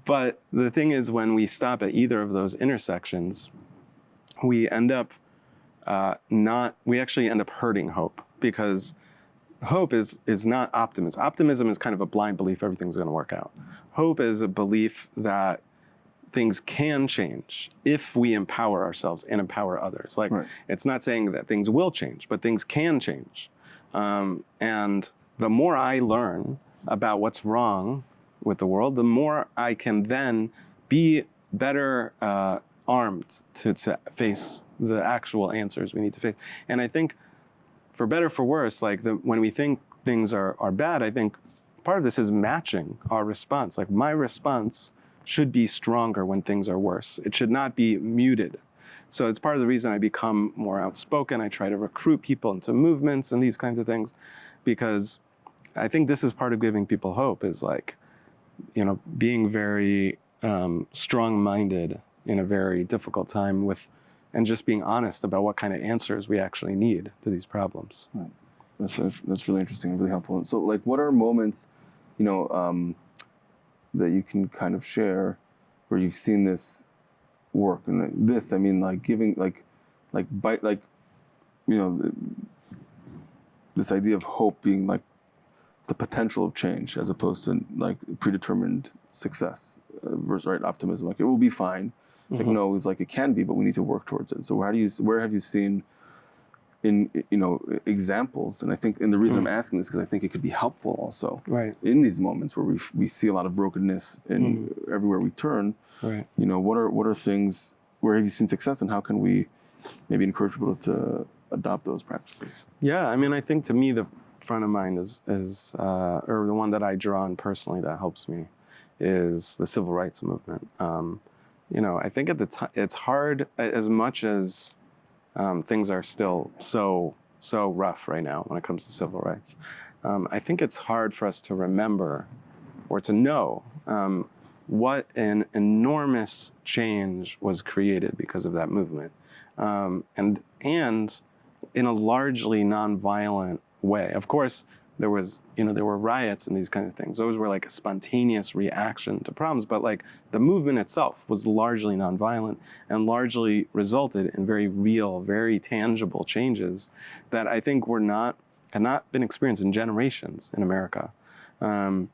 Speaker 1: But the thing is, when we stop at either of those intersections, we end up we actually end up hurting hope, because hope is not optimism. Optimism is kind of a blind belief everything's going to work out. Hope is a belief that things can change if we empower ourselves and empower others. Like, right. It's not saying that things will change, but things can change. And the more I learn about what's wrong with the world, the more I can then be better armed to face the actual answers we need to face. And I think, for better or for worse, like, when we think things are bad, I think part of this is matching our response. Like, my response should be stronger when things are worse. It should not be muted. So it's part of the reason I become more outspoken. I try to recruit people into movements and these kinds of things, because I think this is part of giving people hope, is like, being very strong-minded in a very difficult time and just being honest about what kind of answers we actually need to these problems.
Speaker 2: Right. That's really interesting and really helpful. And so, like, what are moments, that you can kind of share where you've seen this work? And this, I mean, like, giving, this idea of hope being like the potential of change, as opposed to like predetermined success versus, right, optimism. Like, it will be fine. It's like, no, it's like, it can be, but we need to work towards it. So where have you seen in, examples? And I think, and the reason I'm asking this, because I think it could be helpful also,
Speaker 1: right,
Speaker 2: in these moments where we see a lot of brokenness in everywhere we turn.
Speaker 1: Right.
Speaker 2: What are things, where have you seen success, and how can we maybe encourage people to adopt those practices? Yeah,
Speaker 1: I mean, I think, to me, the front of mind is or the one that I draw on personally that helps me, is the civil rights movement. I think at the time it's hard, as much as things are still so rough right now when it comes to civil rights. I think it's hard for us to remember or to know what an enormous change was created because of that movement, and in a largely nonviolent way. Of course, there were riots and these kind of things. Those were like a spontaneous reaction to problems, but like, the movement itself was largely nonviolent and largely resulted in very real, very tangible changes that I think had not been experienced in generations in America. And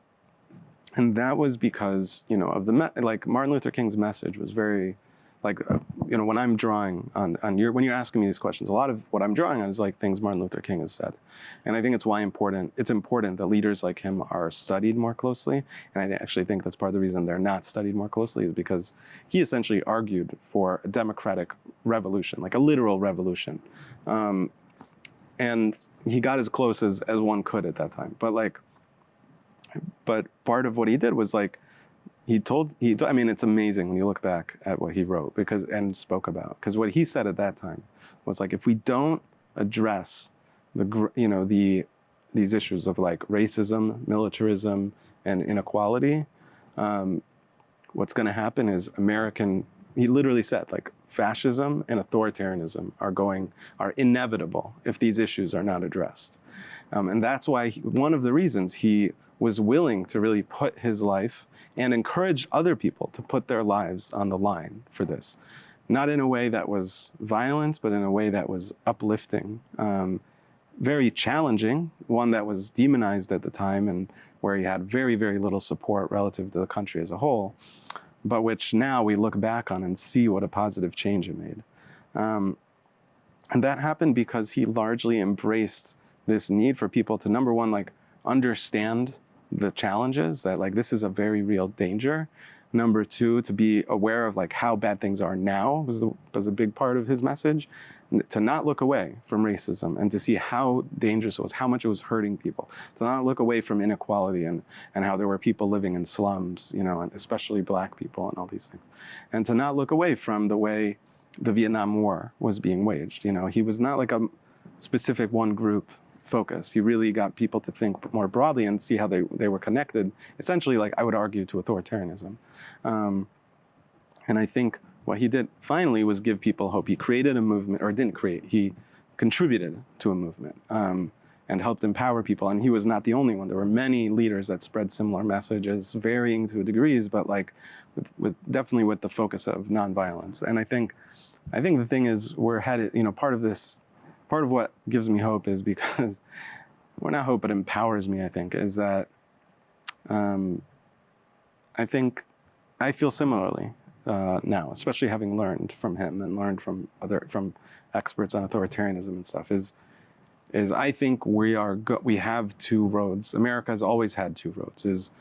Speaker 1: that was because, of like, Martin Luther King's message was very, like, when I'm drawing on when you're asking me these questions, a lot of what I'm drawing on is like things Martin Luther King has said. And I think it's important that leaders like him are studied more closely. And I actually think that's part of the reason they're not studied more closely, is because he essentially argued for a democratic revolution, like a literal revolution. And he got as close as one could at that time. But part of what he did was, like, I mean, it's amazing when you look back at what he wrote and spoke about, because what he said at that time was like, if we don't address these issues of like racism, militarism, and inequality, what's going to happen is he literally said, like, fascism and authoritarianism are inevitable if these issues are not addressed. And that's why one of the reasons he was willing to really put his life and encourage other people to put their lives on the line for this. Not in a way that was violence, but in a way that was uplifting, very challenging, one that was demonized at the time and where he had very, very little support relative to the country as a whole, but which now we look back on and see what a positive change it made. And that happened because he largely embraced this need for people to, number one, like, understand the challenges, that like, this is a very real danger, Number two, to be aware of like how bad things are now was a big part of his message. To not look away from racism and to see how dangerous it was, how much it was hurting people. To not look away from inequality and how there were people living in slums, and especially black people and all these things. And to not look away from the way the Vietnam War was being waged. He was not like a specific one group focus. He really got people to think more broadly and see how they were connected, essentially, like I would argue, to authoritarianism. And I think what he did finally was give people hope. He created a movement, or didn't create, he contributed to a movement and helped empower people. And he was not the only one. There were many leaders that spread similar messages, varying to degrees, but like definitely with the focus of nonviolence. And I think the thing is, we're headed, part of what gives me hope is because, well, not hope, but empowers me, I think, is that I think I feel similarly now, especially having learned from him and learned from experts on authoritarianism and stuff, is I think we have two roads. America has always had two roads.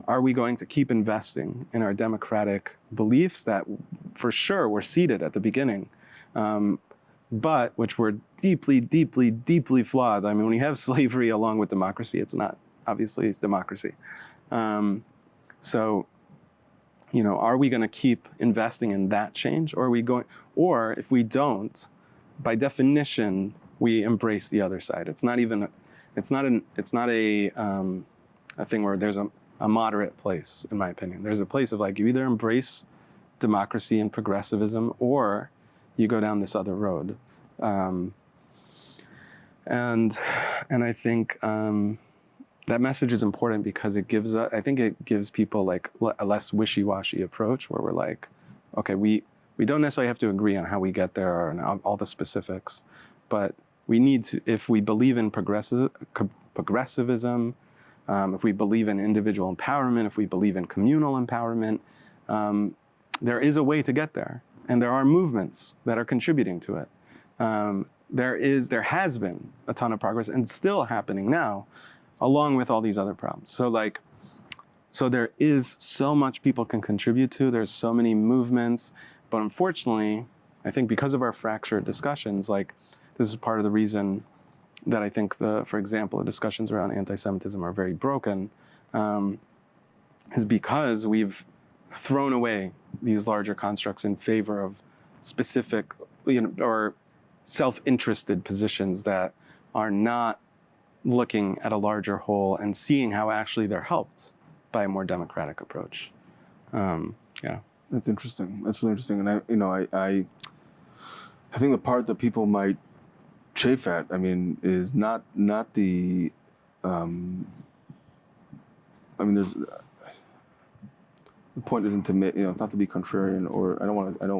Speaker 1: Are we going to keep investing in our democratic beliefs that for sure were seeded at the beginning, but which were deeply, deeply, deeply flawed? I mean, when you have slavery along with democracy, it's democracy. Are we going to keep investing in that change, or if we don't, by definition, we embrace the other side. It's not a thing where there's a moderate place, in my opinion. There's a place of like, you either embrace democracy and progressivism, or you go down this other road. And I think that message is important because it gives people like a less wishy-washy approach, where we're like, okay, we don't necessarily have to agree on how we get there and all the specifics, but we need to, if we believe in progressivism, if we believe in individual empowerment, if we believe in communal empowerment, there is a way to get there, and there are movements that are contributing to it. There has been a ton of progress, and still happening now, along with all these other problems. So there is so much people can contribute to. There's so many movements, but unfortunately, I think because of our fractured discussions, like this is part of the reason that I think for example, the discussions around anti-Semitism are very broken, is because we've thrown away these larger constructs in favor of specific, or self-interested positions that are not looking at a larger whole and seeing how actually they're helped by a more democratic approach.
Speaker 2: That's interesting. That's really interesting. And I think the part that people might chafe at, is not the, there's, the point isn't to make, it's not to be contrarian, or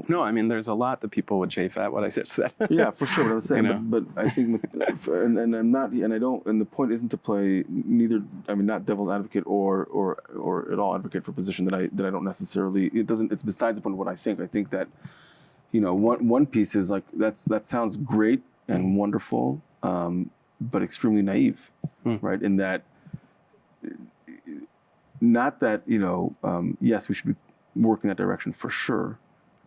Speaker 1: No, there's a lot that people would chafe at what I just said.
Speaker 2: Yeah, for sure. What I was saying, but I think, and I'm not, and I don't, and the point isn't to play neither. Not devil's advocate or at all advocate for a position that I don't necessarily. It doesn't. It's besides the point of what I think. I think that, one piece is like that sounds great and wonderful, but extremely naive, right? In that. Not that, yes, we should be working that direction for sure.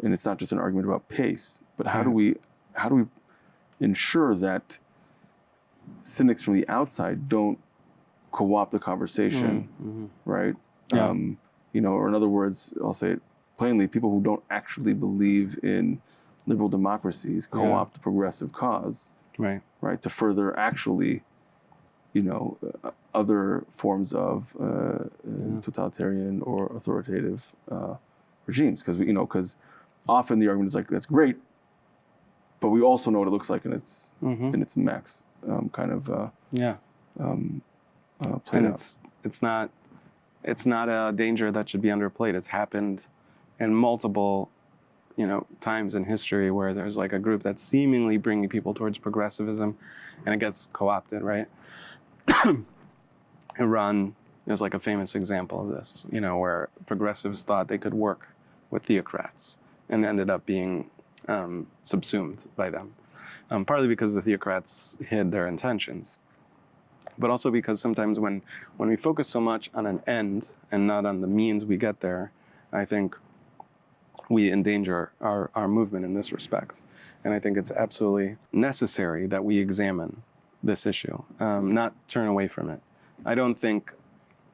Speaker 2: And it's not just an argument about pace, but how do we ensure that cynics from the outside don't co-opt the conversation, right?
Speaker 1: Yeah.
Speaker 2: Or in other words, I'll say it plainly, people who don't actually believe in liberal democracies co-opt the progressive cause,
Speaker 1: right?
Speaker 2: To further actually, other forms of totalitarian or authoritative regimes, because often the argument is like, that's great, but we also know what it looks like in its max played out.
Speaker 1: It's not a danger that should be underplayed. It's happened in multiple times in history where there's like a group that's seemingly bringing people towards progressivism, and it gets co-opted, right? Iran is like a famous example of this, where progressives thought they could work with theocrats and ended up being subsumed by them. Partly because the theocrats hid their intentions, but also because sometimes when we focus so much on an end and not on the means we get there, I think we endanger our movement in this respect. And I think it's absolutely necessary that we examine this issue, not turn away from it. I don't think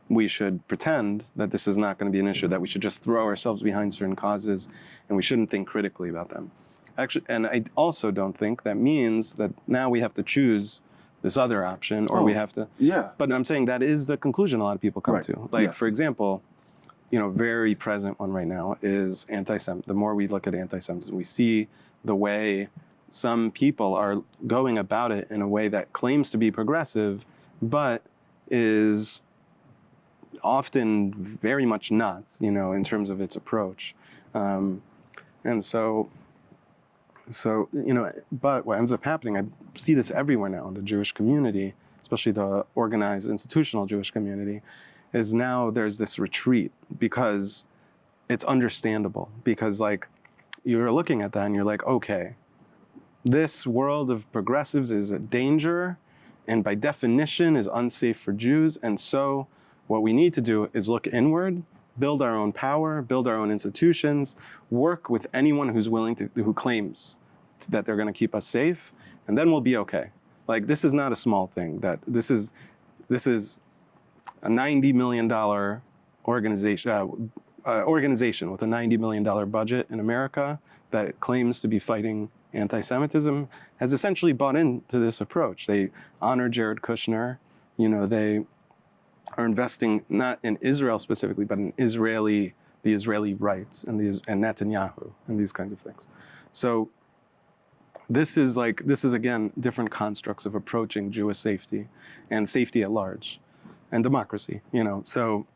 Speaker 1: we should pretend that this is not going to be an issue, that we should just throw ourselves behind certain causes and we shouldn't think critically about them. Actually, and I also don't think that means that now we have to choose this other option, or we have to.
Speaker 2: Yeah.
Speaker 1: But I'm saying that is the conclusion a lot of people come to. Like, for example, very present one right now is anti-Semitism. The more we look at anti-Semitism, we see the way some people are going about it in a way that claims to be progressive, but is often very much not, in terms of its approach. And so, but what ends up happening, I see this everywhere now in the Jewish community, especially the organized institutional Jewish community, is now there's this retreat because it's understandable. Because like you're looking at that and you're like, okay, this world of progressives is a danger and by definition is unsafe for Jews. And so what we need to do is look inward, build our own power, build our own institutions, work with anyone who's willing to, who claims that they're going to keep us safe, and then we'll be okay. Like, this is not a small thing. That this is a $90 million organization with a $90 million budget in America that claims to be fighting anti-Semitism has essentially bought into this approach. They honor Jared Kushner. They are investing not in Israel specifically, but in the Israeli rights and Netanyahu and these kinds of things. So this is again different constructs of approaching Jewish safety and safety at large and democracy. So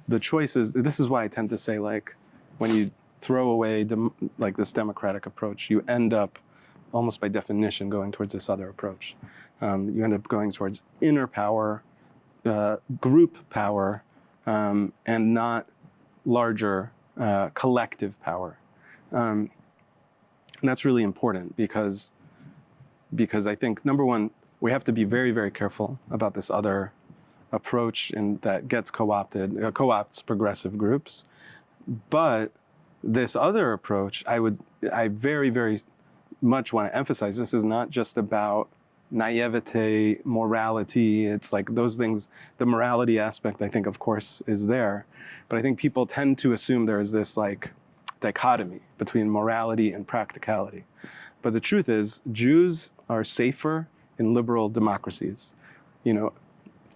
Speaker 1: the choice is, this is why I tend to say, like, when you throw away this democratic approach, you end up almost by definition going towards this other approach. You end up going towards inner power, group power, and not larger collective power. And that's really important because I think, number one, we have to be very, very careful about this other approach and that gets co-opts progressive groups. But this other approach, I very, very much want to emphasize, this is not just about naivete, morality. It's like those things, the morality aspect, I think, of course, is there. But I think people tend to assume there is this like dichotomy between morality and practicality. But the truth is, Jews are safer in liberal democracies. It's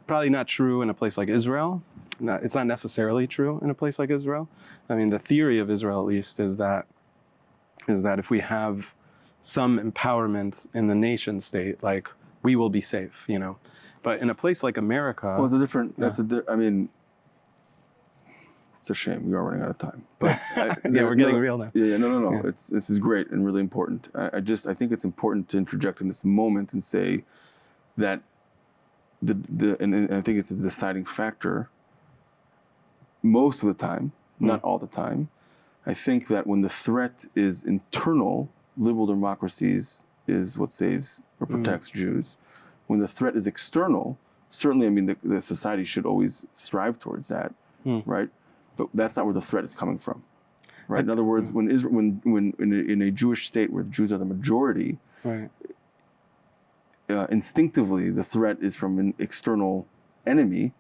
Speaker 1: probably not true in a place like Israel. It's not necessarily true in a place like Israel. I mean, the theory of Israel, at least, is that if we have some empowerment in the nation state, like, we will be safe, But in a place like America...
Speaker 2: Well, it's a different... I mean, it's a shame we are running out of time. But
Speaker 1: we're getting real now.
Speaker 2: No. Yeah. This is great and really important. I think it's important to interject in this moment and say that and I think it's a deciding factor most of the time, not all the time. I think that when the threat is internal, liberal democracies is what saves or protects Jews. When the threat is external, certainly, I mean, the society should always strive towards that, right? But that's not where the threat is coming from, right? In other words, when in a Jewish state where the Jews are the majority,
Speaker 1: right.
Speaker 2: Instinctively the threat is from an external enemy.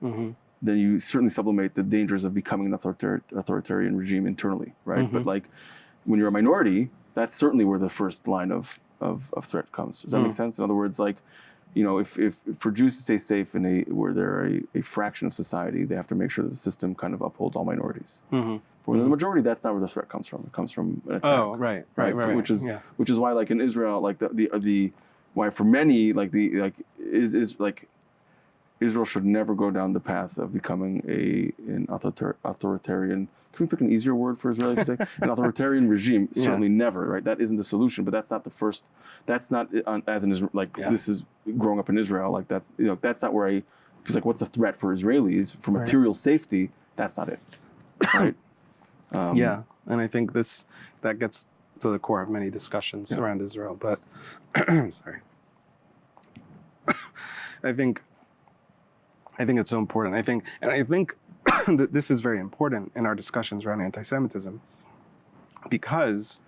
Speaker 2: Then you certainly sublimate the dangers of becoming an authoritarian regime internally, right? But like when you're a minority, that's certainly where the first line of threat comes. Does that make sense? In other words, like, if for Jews to stay safe where they're a fraction of society, they have to make sure that the system kind of upholds all minorities. But when the majority, that's not where the threat comes from. It comes from an attack.
Speaker 1: Oh, right.
Speaker 2: So, which is why, like in Israel, like why for many, Israel should never go down the path of becoming an authoritarian. Can we pick an easier word for Israelis to say? An authoritarian regime. Certainly never, right? That isn't the solution, but that's not the first. That's not as an this is growing up in Israel. Like that's not where it's like, what's the threat for Israelis for material safety? That's not it, right?
Speaker 1: And I think that gets to the core of many discussions around Israel. But sorry, I think it's so important. I think this is very important in our discussions around anti-Semitism, because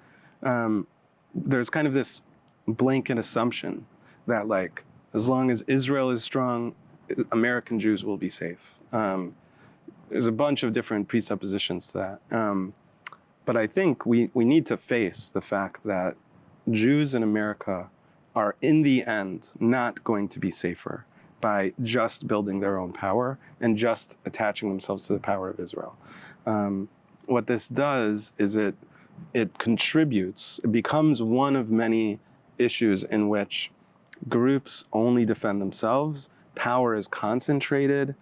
Speaker 1: there's kind of this blanket assumption that, like, as long as Israel is strong, American Jews will be safe. There's a bunch of different presuppositions to that. But I think we need to face the fact that Jews in America are, in the end, not going to be safer by just building their own power and just attaching themselves to the power of Israel. What this does is it contributes, it becomes one of many issues in which groups only defend themselves, power is concentrated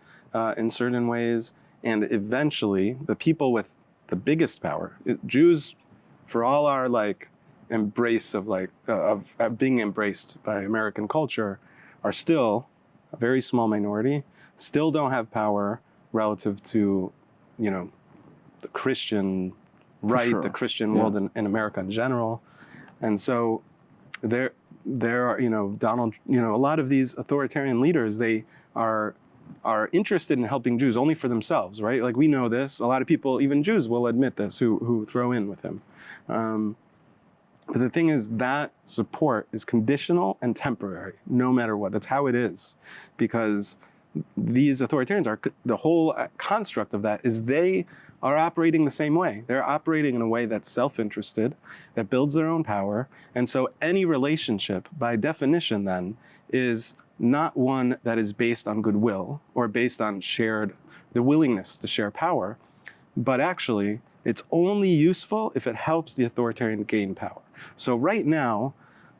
Speaker 1: in certain ways, and eventually the people with the biggest power, Jews, for all our like embrace of being embraced by American culture, are still a very small minority, still don't have power relative to, the Christian right,
Speaker 2: sure.
Speaker 1: the Christian world in America in general. And so there are, Donald, a lot of these authoritarian leaders, they are interested in helping Jews only for themselves, right? Like, we know this. A lot of people, even Jews, will admit this, who throw in with him. But the thing is, that support is conditional and temporary, no matter what. That's how it is, because these authoritarians are, the whole construct of that is they are operating the same way. They're operating in a way that's self-interested, that builds their own power. And so any relationship, by definition then, is not one that is based on goodwill or based on the willingness to share power, but actually it's only useful if it helps the authoritarian gain power. So right now,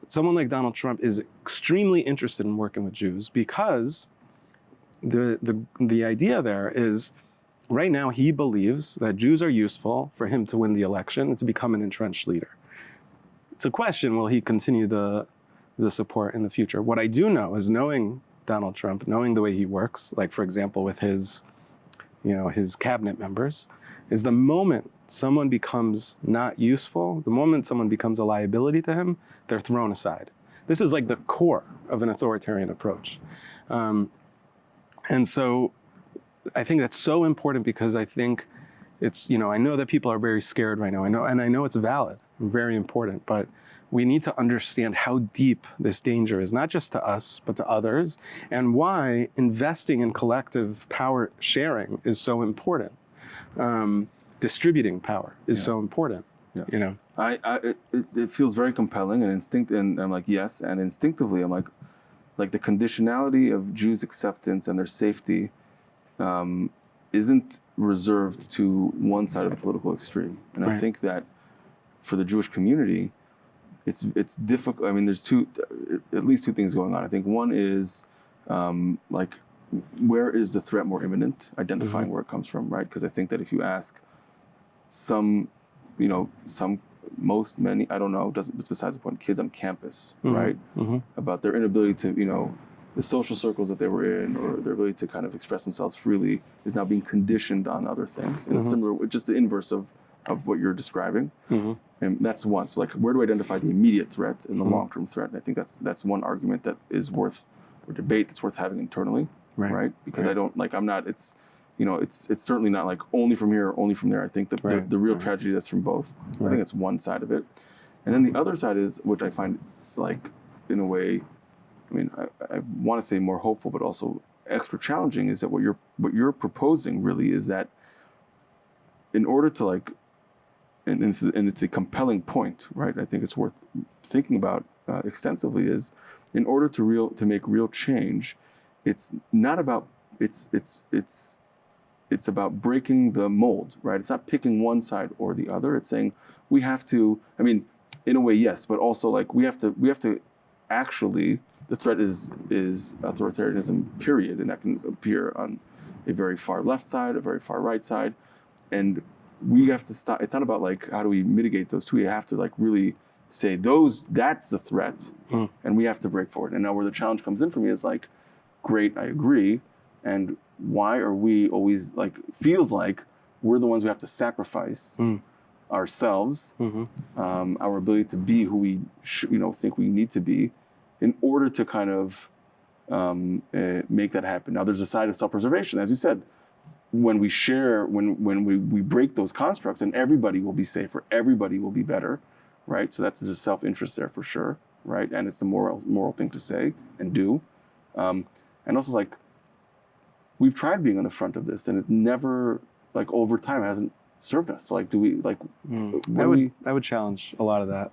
Speaker 1: someone like Donald Trump is extremely interested in working with Jews because the idea there is, right now he believes that Jews are useful for him to win the election and to become an entrenched leader. It's a question, will he continue the support in the future? What I do know is, knowing Donald Trump, knowing the way he works, like, for example, with his cabinet members, is the moment someone becomes not useful, the moment someone becomes a liability to him, they're thrown aside. This is like the core of an authoritarian approach. And so I think that's so important, because I think it's, I know that people are very scared right now. I know it's valid and very important, but we need to understand how deep this danger is, not just to us, but to others, and why investing in collective power sharing is so important. Distributing power is so important.
Speaker 2: Yeah. It feels very compelling and I'm like, yes, and instinctively I'm like the conditionality of Jews' acceptance and their safety isn't reserved to one side of the political extreme. And I think that for the Jewish community, it's difficult. I mean, there's at least two things going on. I think one is where is the threat more imminent, identifying where it comes from, right? Because I think that if you ask many, I don't know, it's besides the point, kids on campus, right? About their inability to, the social circles that they were in, or their ability to kind of express themselves freely, is now being conditioned on other things. And it's similar, just the inverse of what you're describing. And that's one. So, like, where do I identify the immediate threat and the long-term threat? And I think that's one argument that is worth, or debate that's worth having internally, right? Because I don't, like, I'm not, it's certainly not like only from here or only from there. I think the real tragedy that's from both. I think that's one side of it. And then the other side is, which I find, like, in a way, I mean, I want to say more hopeful, but also extra challenging, is that what you're proposing really is that in order to, like, and it's a compelling point, right? I think it's worth thinking about extensively, is in order to make real change, it's not about, it's about breaking the mold, right? It's not picking one side or the other. It's saying we have to, I mean, in a way, yes, but also, like, we have to actually, the threat is authoritarianism, period, and that can appear on a very far left side, a very far right side, and we have to stop. It's not about, like, how do we mitigate those two. You have to, like, really say that's the threat, and we have to break forward. And now where the challenge comes in for me is, like, great, I agree, and why are we always, like, feels like we're the ones who have to sacrifice ourselves, our ability to be who we think we need to be, in order to kind of make that happen. Now, there's a side of self-preservation, as you said. when we share, when we break those constructs, and everybody will be safer, everybody will be better, right? So that's just self-interest there for sure, right? And it's the moral thing to say and do. And also like, we've tried being on the front of this, and it's never, like, over time hasn't served us. So like, do we, like,
Speaker 1: I would challenge a lot of that.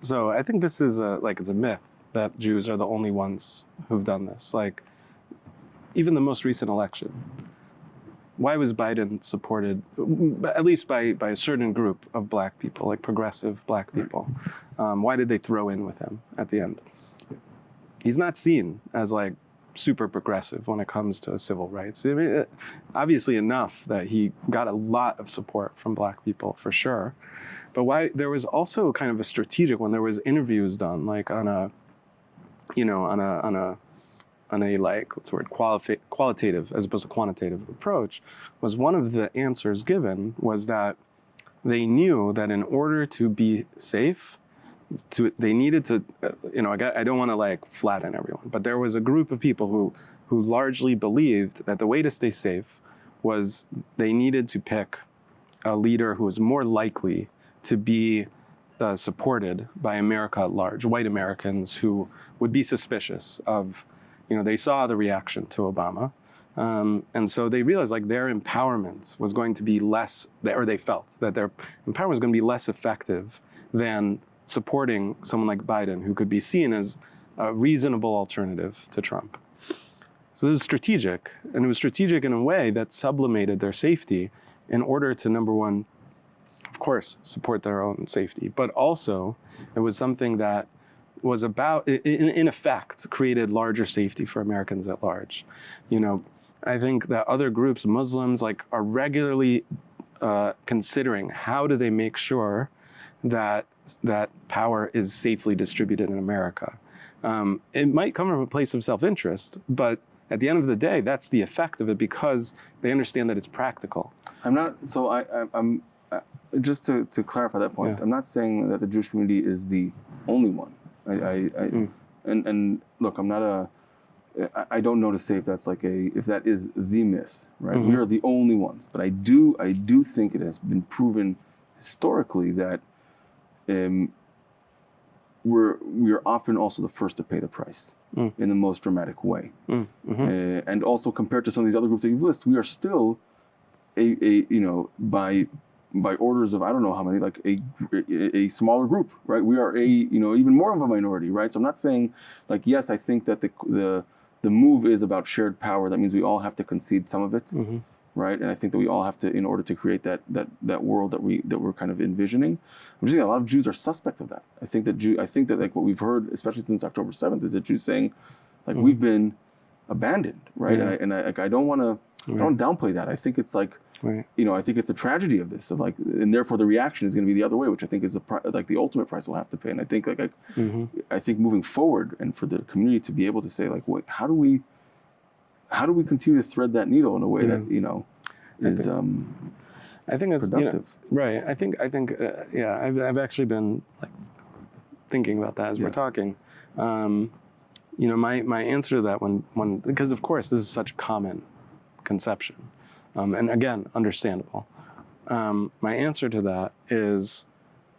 Speaker 1: So I think this is it's a myth that Jews are the only ones who've done this. Like, even the most recent election, why was Biden supported, at least by a certain group of black people, like progressive black people? Why did they throw in with him at the end? He's not seen as like super progressive when it comes to civil rights. I mean, obviously enough that he got a lot of support from black people for sure. But why there was also kind of a strategic when there was interviews done, like on a like, what's the word, qualitative as opposed to quantitative approach, was one of the answers given was that they knew that in order to be safe, they needed to, I don't want to like flatten everyone, but there was a group of people who largely believed that the way to stay safe was they needed to pick a leader who was more likely to be supported by America at large, white Americans who would be suspicious of, they saw the reaction to Obama. And so they realized like their empowerment was going to be less, or they felt that their empowerment was going to be less effective than supporting someone like Biden, who could be seen as a reasonable alternative to Trump. So it was strategic, and it was strategic in a way that sublimated their safety in order to, number one, of course, support their own safety, but also it was something that was about, in effect, created larger safety for Americans at large. I think that other groups, Muslims, like, are regularly considering how do they make sure that power is safely distributed in America. It might come from a place of self-interest, but at the end of the day, that's the effect of it because they understand that it's practical.
Speaker 2: I'm just to clarify that point, I'm not saying that the Jewish community is the only one. And look, I don't know to say if that's if that is the myth, right? Mm-hmm. We are the only ones, but I do think it has been proven historically that we are often also the first to pay the price in the most dramatic way. Mm-hmm. And also compared to some of these other groups that you've listed, we are still by orders of I don't know how many, like a smaller group, right? We are even more of a minority, right? So I'm not saying like, yes, I think that the move is about shared power. That means we all have to concede some of it, mm-hmm. right? And I think that we all have to, in order to create that world that we're kind of envisioning. I'm just saying a lot of Jews are suspect of that. I think that like what we've heard, especially since October 7th, is that Jews saying like we've been abandoned, right? Yeah. And I don't want to downplay that. I think it's like. Right. I think it's a tragedy of this, and therefore the reaction is going to be the other way, which I think is the ultimate price we'll have to pay. And I think mm-hmm. I think moving forward, and for the community to be able to say like, how do we continue to thread that needle in a way that is
Speaker 1: I think it's
Speaker 2: productive.
Speaker 1: Right. I think I've actually been like thinking about that as we're talking. My answer to that when because of course this is such a common conception. And again, understandable. My answer to that is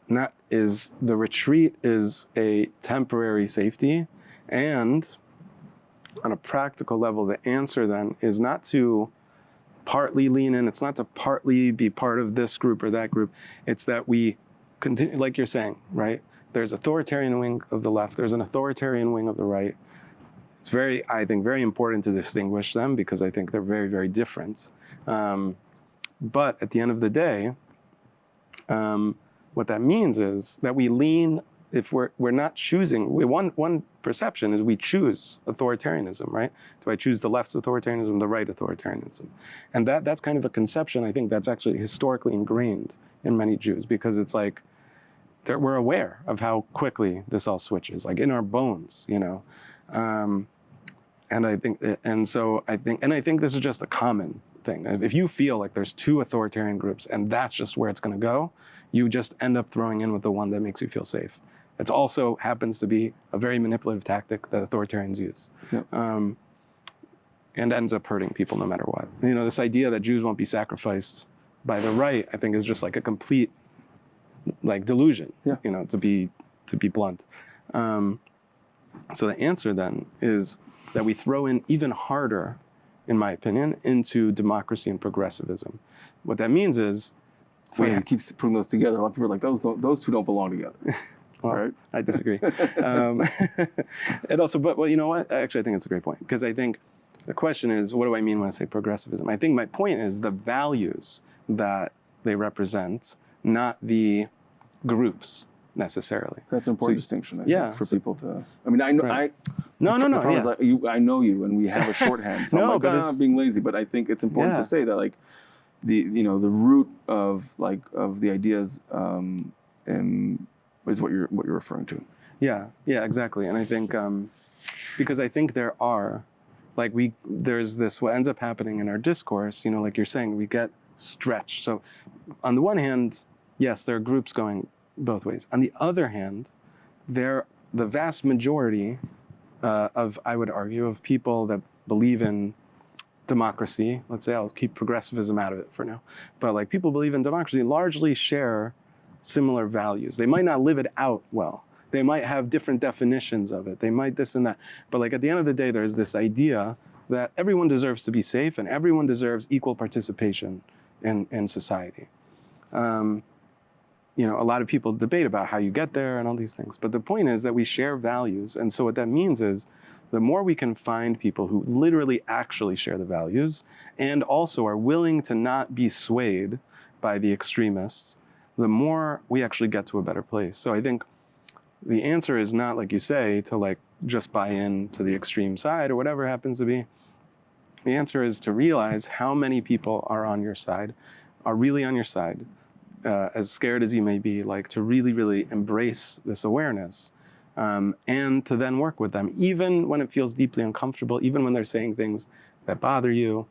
Speaker 1: the retreat is a temporary safety, and on a practical level, the answer then is not to partly lean in. It's not to partly be part of this group or that group. It's that we continue, like you're saying, right? There's authoritarian wing of the left. There's an authoritarian wing of the right. It's I think, very important to distinguish them because I think they're very, very different. But at the end of the day, what that means is that we lean, if we're not choosing, one perception is we choose authoritarianism, right? Do I choose the left's authoritarianism, the right authoritarianism? And that's kind of a conception, I think, that's actually historically ingrained in many Jews because it's like, we're aware of how quickly this all switches, like in our bones, and I think this is just a common thing. If you feel like there's two authoritarian groups and that's just where it's going to go, you just end up throwing in with the one that makes you feel safe. It also happens to be a very manipulative tactic that authoritarians use. Yep. and ends up hurting people no matter what. This idea that Jews won't be sacrificed by the right, I think, is just like a complete delusion.
Speaker 2: Yeah.
Speaker 1: To be blunt. So the answer then is that we throw in even harder, in my opinion, into democracy and progressivism. What that means is,
Speaker 2: it's funny, he keeps putting those together. A lot of people are like, those two don't belong together.
Speaker 1: well,
Speaker 2: right?
Speaker 1: I disagree. And also, but you know what? Actually, I think it's a great point, because I think the question is, what do I mean when I say progressivism? I think my point is the values that they represent, not the groups necessarily.
Speaker 2: That's an important distinction, I think, for people to. I mean,
Speaker 1: Right. No.
Speaker 2: The problem is, I know you, and we have a shorthand, so I'm not being lazy, but I think it's important to say that, like, the root of the ideas is what you're referring to.
Speaker 1: Yeah, exactly. And I think because I think there are, there's this, what ends up happening in our discourse, like you're saying, we get stretched. So on the one hand, yes, there are groups going both ways. On the other hand, the vast majority of, I would argue, of people that believe in democracy, let's say, I'll keep progressivism out of it for now, but people believe in democracy largely share similar values. They might not live it out well. They might have different definitions of it. They might this and that. But at the end of the day, there's this idea that everyone deserves to be safe and everyone deserves equal participation in society. A lot of people debate about how you get there and all these things. But the point is that we share values. And so what that means is the more we can find people who literally actually share the values and also are willing to not be swayed by the extremists, the more we actually get to a better place. So I think the answer is not, like you say, to just buy in to the extreme side or whatever it happens to be. The answer is to realize how many people are on your side, are really on your side, as scared as you may be, to really, really embrace this awareness, and to then work with them, even when it feels deeply uncomfortable, even when they're saying things that bother you.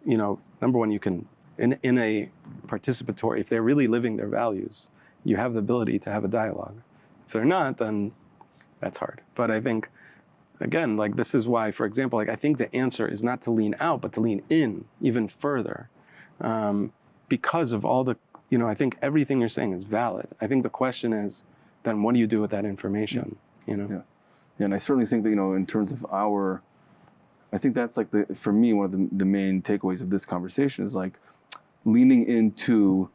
Speaker 1: Number one, you can, in a participatory, if they're really living their values, you have the ability to have a dialogue. If they're not, then that's hard. But I think, again, this is why, for example, I think the answer is not to lean out, but to lean in even further, because of all the, I think everything you're saying is valid. I think the question is, then what do you do with that information?
Speaker 2: Yeah, and I certainly think that, in terms of I think that's for me, one of the main takeaways of this conversation is leaning into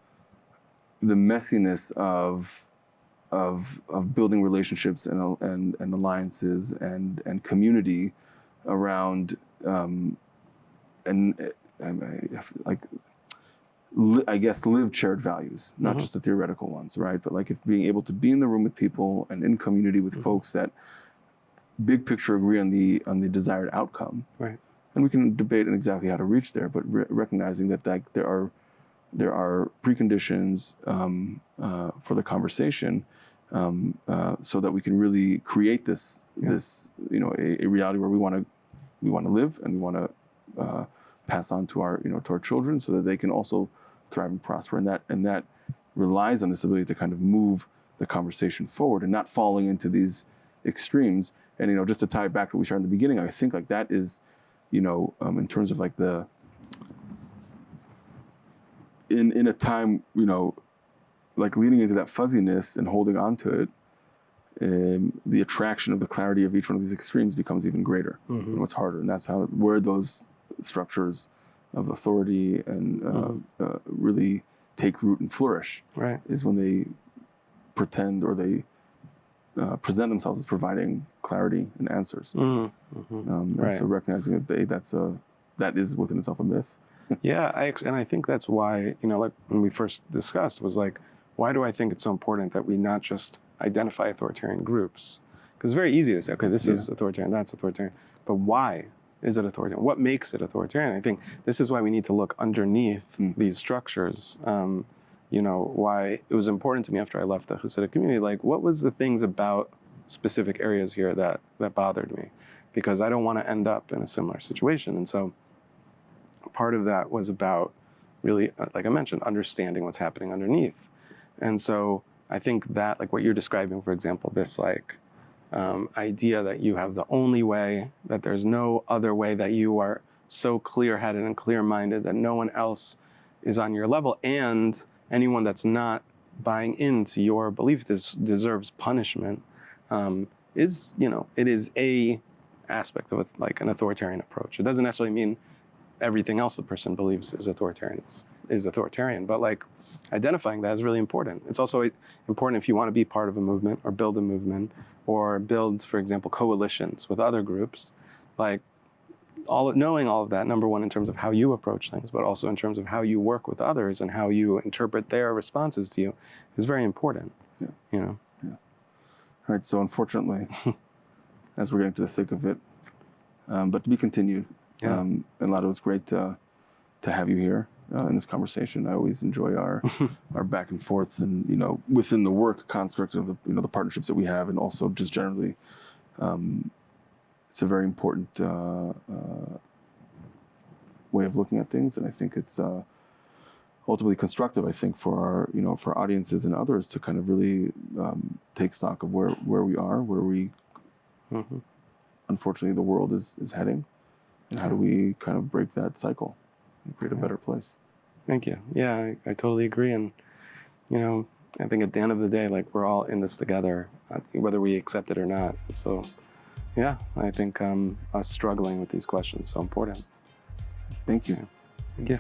Speaker 2: the messiness of building relationships and alliances and community around I guess lived shared values, not just the theoretical ones, right? But if being able to be in the room with people and in community with folks that big picture agree on the desired outcome,
Speaker 1: right?
Speaker 2: And we can debate on exactly how to reach there, but recognizing that there are preconditions for the conversation, so that we can really create this a reality where we want to live and we want to pass on to our children, so that they can also thrive and prosper, and that relies on this ability to kind of move the conversation forward and not falling into these extremes. And just to tie it back to what we started in the beginning, I think that is, in terms of in a time, leading into that fuzziness and holding on to it, the attraction of the clarity of each one of these extremes becomes even greater. And what's harder, and that's where those structures of authority and really take root and flourish. Right, is when they pretend or they present themselves as providing clarity and answers. And so recognizing that that is within itself a myth.
Speaker 1: Yeah, I think that's why, when we first discussed, was why do I think it's so important that we not just identify authoritarian groups? Because it's very easy to say, okay, this is authoritarian, that's authoritarian, but why is it authoritarian? What makes it authoritarian? I think this is why we need to look underneath these structures. Why it was important to me after I left the Hasidic community, what was the things about specific areas here that bothered me? Because I don't want to end up in a similar situation. And so part of that was about really, like I mentioned, understanding what's happening underneath. And so I think that, what you're describing, for example, this idea that you have the only way, that there's no other way, that you are so clear-headed and clear-minded that no one else is on your level, and anyone that's not buying into your belief deserves punishment, is, it is a aspect of like an authoritarian approach. It doesn't necessarily mean everything else the person believes is authoritarian, but like identifying that is really important. It's also important if you want to be part of a movement or build a movement or build, for example, coalitions with other groups, like knowing all of that, number one, in terms of how you approach things, but also in terms of how you work with others and how you interpret their responses to you is very important.
Speaker 2: Yeah.
Speaker 1: Yeah.
Speaker 2: All right. So unfortunately, as we're getting to the thick of it, but to be continued.
Speaker 1: Yeah.
Speaker 2: Elad, it was great to have you here in this conversation. I always enjoy our back and forths, and within the work construct of the partnerships that we have, and also just generally. It's a very important way of looking at things, and I think it's ultimately constructive. I think for our for audiences and others to kind of really take stock of where we are, where we unfortunately the world is heading, and how do we kind of break that cycle and create a better place.
Speaker 1: Thank you. Yeah, I totally agree, and I think at the end of the day, like, we're all in this together, whether we accept it or not. So. Yeah, I think us struggling with these questions is so important.
Speaker 2: Thank you.
Speaker 1: Thank you.